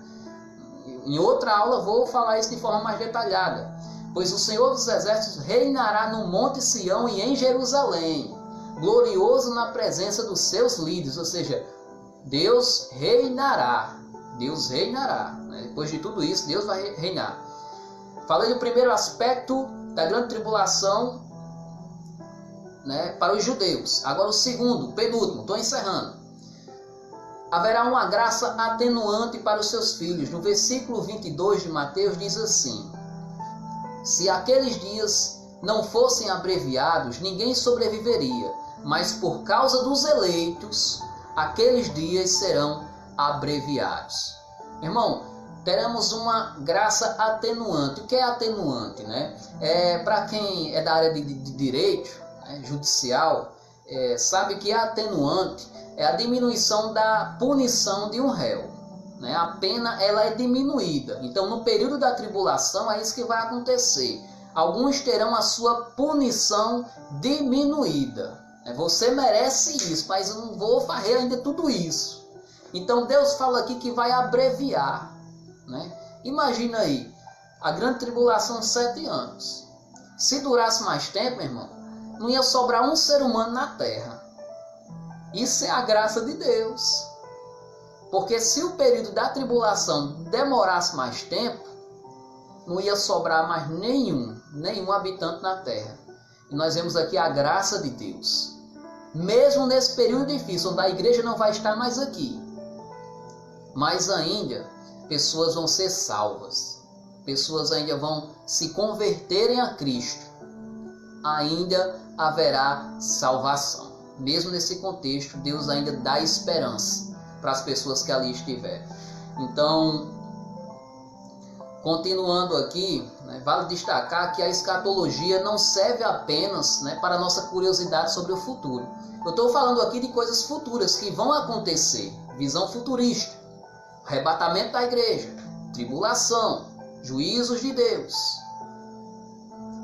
Em outra aula vou falar isso de forma mais detalhada. Pois o Senhor dos Exércitos reinará no Monte Sião e em Jerusalém, glorioso na presença dos seus líderes. Ou seja, Deus reinará. Deus reinará. Né? Depois de tudo isso, Deus vai reinar. Falei do primeiro aspecto da grande tribulação, né, para os judeus. Agora o segundo, penúltimo, estou encerrando. Haverá uma graça atenuante para os seus filhos. No versículo 22 de Mateus diz assim: se aqueles dias não fossem abreviados, ninguém sobreviveria, mas por causa dos eleitos, aqueles dias serão abreviados. Irmão, teremos uma graça atenuante. O que é atenuante, né? Para quem é da área de direito, né, judicial, sabe que a atenuante é a diminuição da punição de um réu, né? A pena ela é diminuída. Então, no período da tribulação, é isso que vai acontecer. Alguns terão a sua punição diminuída. Você merece isso, mas eu não vou fazer ainda tudo isso. Então, Deus fala aqui que vai abreviar, né? Imagina aí, a grande tribulação 7 anos. Se durasse mais tempo, meu irmão, não ia sobrar um ser humano na terra. Isso é a graça de Deus. Porque se o período da tribulação demorasse mais tempo, não ia sobrar mais nenhum habitante na terra. E nós vemos aqui a graça de Deus. Mesmo nesse período difícil, onde a igreja não vai estar mais aqui, mas ainda pessoas vão ser salvas. Pessoas ainda vão se converterem a Cristo. Ainda haverá salvação. Mesmo nesse contexto, Deus ainda dá esperança para as pessoas que ali estiverem. Então, continuando aqui, vale destacar que a escatologia não serve apenas para a nossa curiosidade sobre o futuro. Eu estou falando aqui de coisas futuras que vão acontecer. Visão futurista, arrebatamento da igreja, tribulação, juízos de Deus.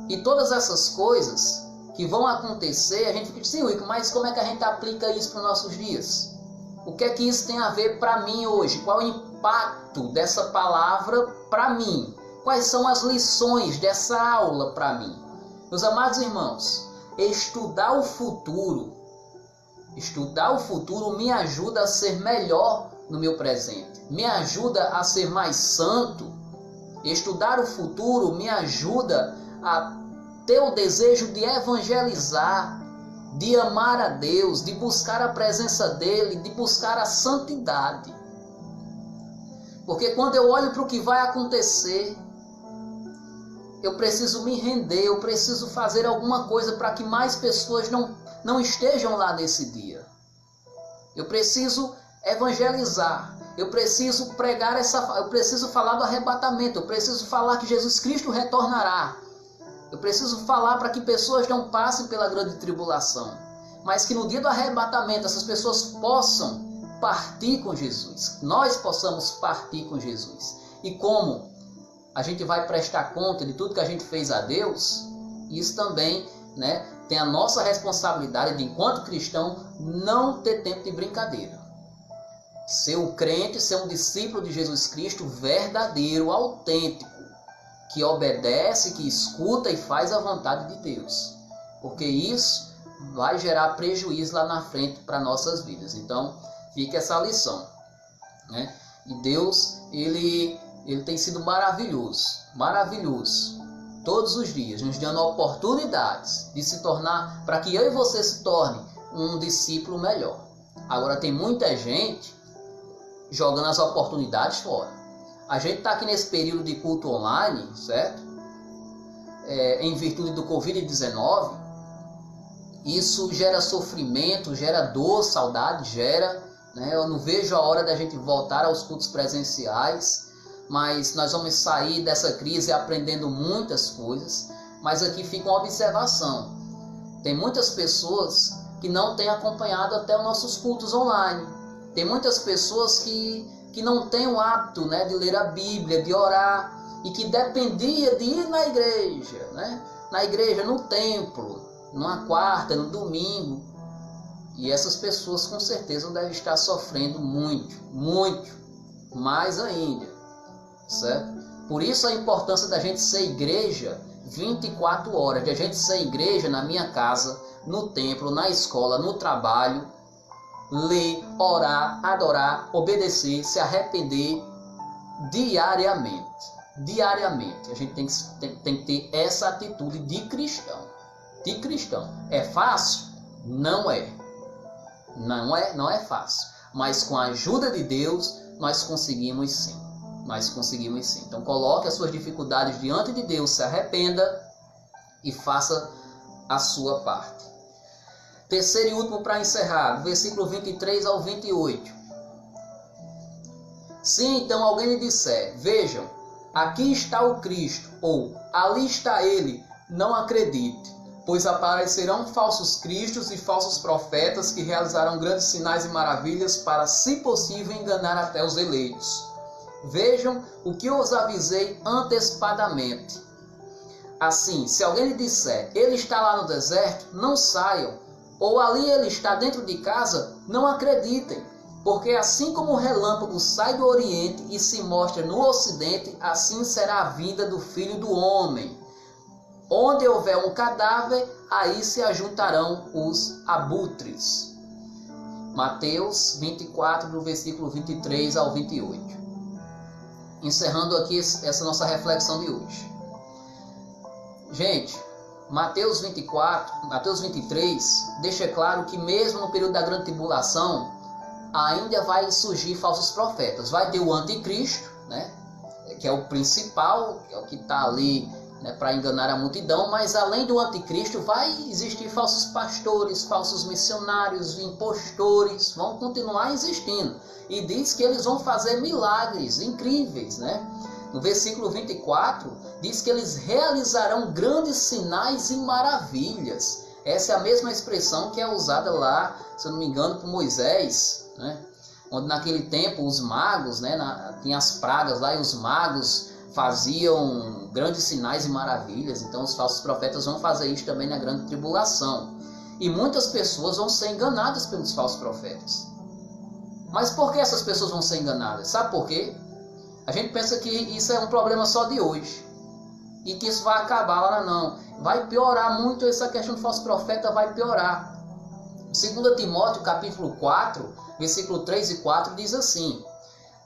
E todas essas coisas que vão acontecer, a gente fica assim, Rico, mas como é que a gente aplica isso para os nossos dias? O que é que isso tem a ver para mim hoje? Qual é o impacto dessa palavra para mim? Quais são as lições dessa aula para mim? Meus amados irmãos, estudar o futuro me ajuda a ser melhor no meu presente, me ajuda a ser mais santo. Estudar o futuro me ajuda a ter o desejo de evangelizar, de amar a Deus, de buscar a presença dEle, de buscar a santidade. Porque quando eu olho para o que vai acontecer, eu preciso me render, eu preciso fazer alguma coisa para que mais pessoas não estejam lá nesse dia. Eu preciso evangelizar, eu preciso pregar eu preciso falar do arrebatamento, eu preciso falar que Jesus Cristo retornará. Eu preciso falar para que pessoas não passem pela grande tribulação, mas que no dia do arrebatamento essas pessoas possam partir com Jesus, nós possamos partir com Jesus. E como a gente vai prestar conta de tudo que a gente fez a Deus, isso também tem a nossa responsabilidade de, enquanto cristão, não ter tempo de brincadeira. Ser um crente, ser um discípulo de Jesus Cristo verdadeiro, autêntico, que obedece, que escuta e faz a vontade de Deus. Porque isso vai gerar prejuízo lá na frente para nossas vidas. Então, fica essa lição. E Deus, Ele tem sido maravilhoso. Maravilhoso. Todos os dias, nos dando oportunidades de se tornar, para que eu e você se torne um discípulo melhor. Agora, tem muita gente jogando as oportunidades fora. A gente está aqui nesse período de culto online, certo? Em virtude do Covid-19, isso gera sofrimento, gera dor, saudade, gera. Eu não vejo a hora da gente voltar aos cultos presenciais, mas nós vamos sair dessa crise aprendendo muitas coisas. Mas aqui fica uma observação. Tem muitas pessoas que não têm acompanhado até os nossos cultos online. Tem muitas pessoas que não têm o hábito de ler a Bíblia, de orar, e que dependia de ir na igreja, na igreja, no templo, numa quarta, no domingo. E essas pessoas com certeza devem estar sofrendo muito, muito, mais ainda, certo? Por isso a importância da gente ser igreja 24 horas, de a gente ser igreja na minha casa, no templo, na escola, no trabalho, ler, orar, adorar, obedecer, se arrepender diariamente. Diariamente. A gente tem que ter essa atitude de cristão. De cristão. É fácil? Não é. Não é fácil. Mas com a ajuda de Deus, nós conseguimos sim. Então coloque as suas dificuldades diante de Deus, se arrependa e faça a sua parte. Terceiro e último para encerrar, versículo 23 ao 28. Se então alguém lhe disser, vejam, aqui está o Cristo, ou ali está ele, não acredite, pois aparecerão falsos cristos e falsos profetas que realizarão grandes sinais e maravilhas para, se possível, enganar até os eleitos. Vejam o que eu os avisei antecipadamente. Assim, se alguém lhe disser, ele está lá no deserto, não saiam, ou ali ele está dentro de casa, não acreditem, porque assim como o relâmpago sai do Oriente e se mostra no Ocidente, assim será a vinda do Filho do Homem. Onde houver um cadáver, aí se ajuntarão os abutres. Mateus 24, do versículo 23 ao 28. encerrando aqui essa nossa reflexão de hoje. Gente, Mateus 23 deixa claro que mesmo no período da grande tribulação, ainda vai surgir falsos profetas. Vai ter o anticristo, né, que é o principal, que é o que está ali, né, para enganar a multidão, mas além do anticristo vai existir falsos pastores, falsos missionários, impostores, vão continuar existindo. E diz que eles vão fazer milagres incríveis, né? No versículo 24, diz que eles realizarão grandes sinais e maravilhas. Essa é a mesma expressão que é usada lá, se eu não me engano, por Moisés, né? Onde naquele tempo os magos, né, tinha as pragas lá e os magos faziam grandes sinais e maravilhas. Então os falsos profetas vão fazer isso também na grande tribulação. E muitas pessoas vão ser enganadas pelos falsos profetas. Mas por que essas pessoas vão ser enganadas? Sabe por quê? A gente pensa que isso é um problema só de hoje e que isso vai acabar lá, não. Vai piorar muito, essa questão do falso profeta vai piorar. 2 Timóteo capítulo 4, versículo 3 e 4 diz assim: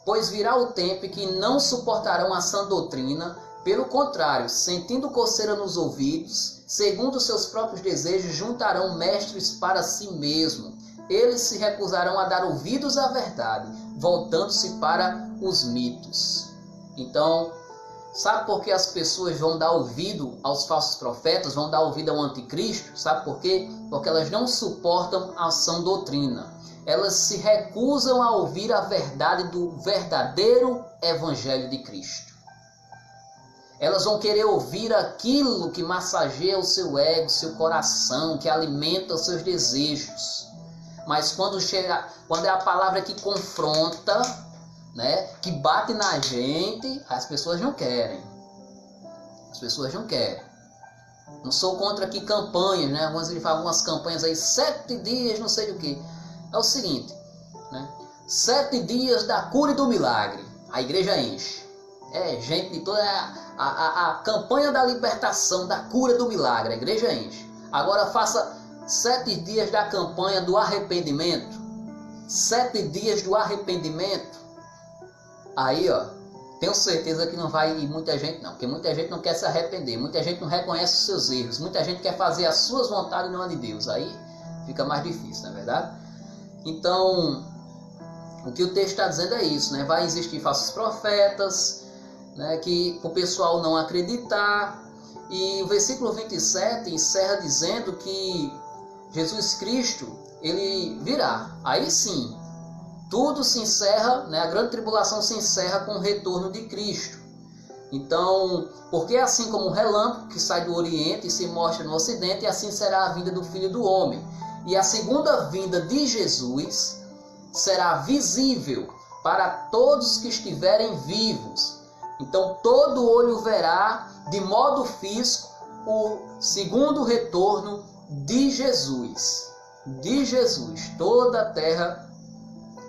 pois virá o tempo em que não suportarão a sã doutrina, pelo contrário, sentindo coceira nos ouvidos, segundo seus próprios desejos, juntarão mestres para si mesmo. Eles se recusarão a dar ouvidos à verdade, voltando-se para os mitos. Então, sabe por que as pessoas vão dar ouvido aos falsos profetas, vão dar ouvido ao anticristo? Sabe por quê? Porque elas não suportam a sã doutrina. Elas se recusam a ouvir a verdade do verdadeiro Evangelho de Cristo. Elas vão querer ouvir aquilo que massageia o seu ego, seu coração, que alimenta os seus desejos. Mas quando é a palavra que confronta, né, que bate na gente, as pessoas não querem. As pessoas não querem. Não sou contra aqui campanhas, né? Ele fala algumas campanhas aí, 7 dias, não sei do que. É o seguinte, né? 7 dias da cura e do milagre. A igreja enche. É gente de toda a campanha da libertação, da cura do milagre. A igreja enche. Agora faça 7 dias da campanha do arrependimento. 7 dias do arrependimento. Aí, ó, tenho certeza que não vai ir muita gente não. Porque muita gente não quer se arrepender. Muita gente não reconhece os seus erros. Muita gente quer fazer as suas vontades e não a de Deus. Aí fica mais difícil, não é verdade? Então, o que o texto está dizendo é isso, né? Vai existir falsos profetas, né? Que o pessoal não acreditar. E o versículo 27 encerra dizendo que Jesus Cristo, ele virá. Aí sim, tudo se encerra, né? A grande tribulação se encerra com o retorno de Cristo. Então, porque assim como o relâmpago que sai do Oriente e se mostra no Ocidente, assim será a vinda do Filho do Homem. E a segunda vinda de Jesus será visível para todos que estiverem vivos. Então todo olho verá de modo físico o segundo retorno de Jesus. De Jesus, toda a terra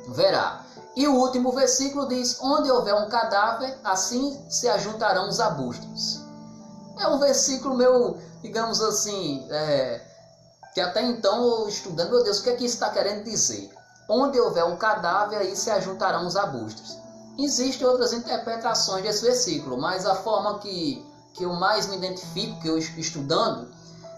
verá. E o último versículo diz: onde houver um cadáver, assim se ajuntarão os arbustos. É um versículo meu, digamos assim, que até então, estudando, meu Deus, o que é que isso está querendo dizer? Onde houver um cadáver, aí se ajuntarão os arbustos. Existem outras interpretações desse versículo, mas a forma que eu mais me identifico, que eu estudando,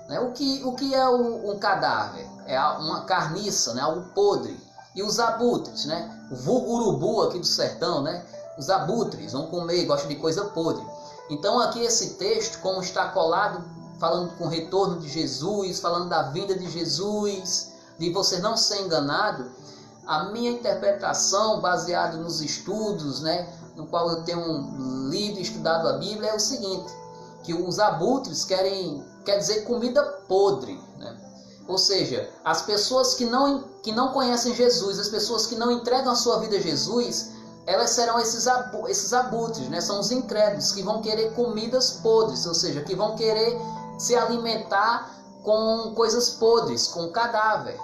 né, o que é um cadáver? É uma carniça, né, algo podre. E os abutres, né, o vulgo urubu aqui do sertão, né, os abutres vão comer, gostam de coisa podre. Então aqui esse texto, como está colado, falando com o retorno de Jesus, falando da vida de Jesus, de você não ser enganado, a minha interpretação, baseada nos estudos, né, no qual eu tenho lido e estudado a Bíblia, é o seguinte, que os abutres quer dizer comida podre, né? Ou seja, as pessoas que não conhecem Jesus, as pessoas que não entregam a sua vida a Jesus, elas serão esses abutres, né? São os incrédulos que vão querer comidas podres, ou seja, que vão querer se alimentar com coisas podres, com cadáver.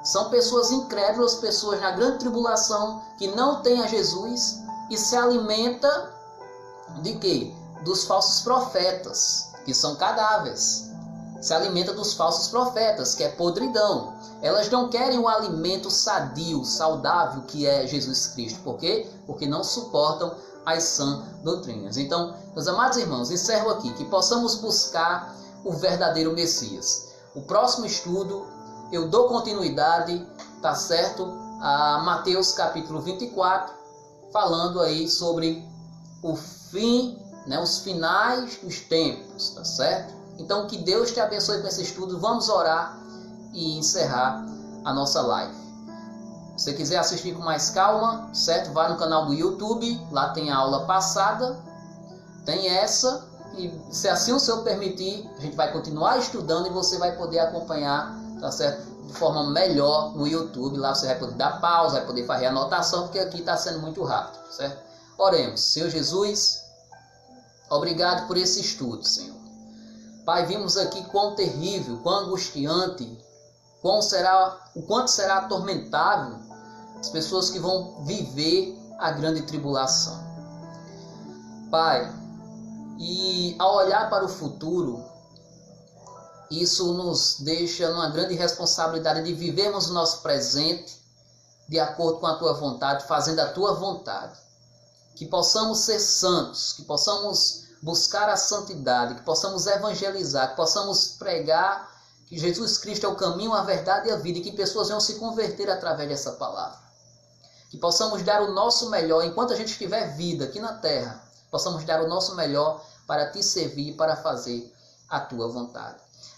São pessoas incrédulas, pessoas na grande tribulação, que não têm a Jesus e se alimenta de quê? Dos falsos profetas, que são cadáveres. Se alimenta dos falsos profetas, que é podridão. Elas não querem o alimento sadio, saudável, que é Jesus Cristo. Por quê? Porque não suportam as sãs doutrinas. Então, meus amados irmãos, encerro aqui, que possamos buscar o verdadeiro Messias. O próximo estudo, eu dou continuidade, tá certo? A Mateus capítulo 24, falando aí sobre o fim, né, os finais dos tempos, tá certo? Então, que Deus te abençoe com esse estudo. Vamos orar e encerrar a nossa live. Se você quiser assistir com mais calma, certo? Vá no canal do YouTube, lá tem a aula passada, tem essa, e se assim o Senhor permitir, a gente vai continuar estudando e você vai poder acompanhar, tá certo? De forma melhor no YouTube. Lá você vai poder dar pausa, vai poder fazer anotação, porque aqui está sendo muito rápido, certo? Oremos. Senhor Jesus, obrigado por esse estudo, Senhor. Pai, vimos aqui quão terrível, quão angustiante, o quanto será atormentável as pessoas que vão viver a grande tribulação. Pai, e ao olhar para o futuro, isso nos deixa numa grande responsabilidade de vivermos o nosso presente de acordo com a Tua vontade, fazendo a Tua vontade. Que possamos ser santos, que possamos buscar a santidade, que possamos evangelizar, que possamos pregar que Jesus Cristo é o caminho, a verdade e a vida, e que pessoas venham se converter através dessa palavra. Que possamos dar o nosso melhor, enquanto a gente tiver vida aqui na terra, possamos dar o nosso melhor para Te servir e para fazer a Tua vontade.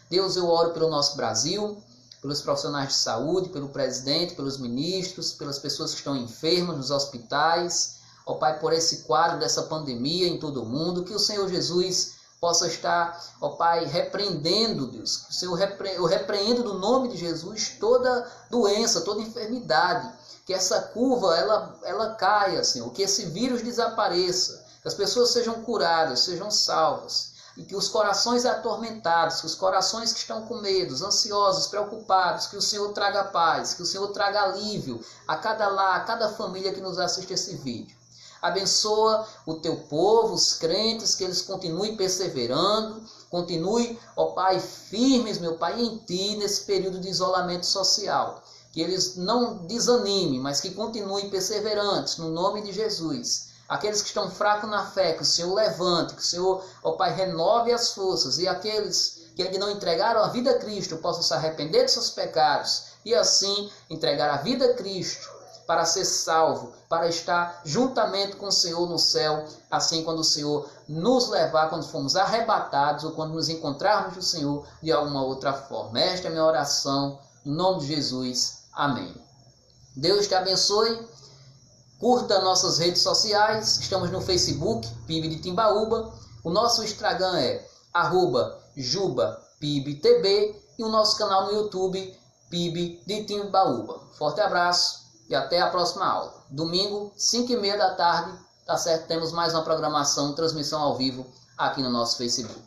Deus, eu oro pelo nosso Brasil, pelos profissionais de saúde, pelo presidente, pelos ministros, pelas pessoas que estão enfermas nos hospitais. Ó Pai, por esse quadro dessa pandemia em todo o mundo, que o Senhor Jesus possa estar, ó Pai, repreendendo, Deus. Eu repreendo no nome de Jesus toda doença, toda enfermidade. Que essa curva, ela caia, Senhor. Que esse vírus desapareça. Que as pessoas sejam curadas, sejam salvas. E que os corações atormentados, que os corações que estão com medos, ansiosos, preocupados, que o Senhor traga paz, que o Senhor traga alívio a cada lar, a cada família que nos assiste esse vídeo. Abençoa o Teu povo, os crentes, que eles continuem perseverando, continuem, ó Pai, firmes, meu Pai, em Ti, nesse período de isolamento social. Que eles não desanimem, mas que continuem perseverantes, no nome de Jesus. Aqueles que estão fracos na fé, que o Senhor levante, que o Senhor, ó Pai, renove as forças. E aqueles que ainda não entregaram a vida a Cristo possam se arrepender de seus pecados e assim entregar a vida a Cristo, para ser salvo, para estar juntamente com o Senhor no céu, assim quando o Senhor nos levar, quando formos arrebatados ou quando nos encontrarmos com o Senhor de alguma outra forma. Esta é a minha oração, no nome de Jesus. Amém. Deus te abençoe. Curta nossas redes sociais. Estamos no Facebook, PIB de Timbaúba. O nosso Instagram é @JubaPibTB e o nosso canal no YouTube, PIB de Timbaúba. Forte abraço. E até a próxima aula. Domingo, 5h30 da tarde, tá certo? Temos mais uma programação, transmissão ao vivo aqui no nosso Facebook.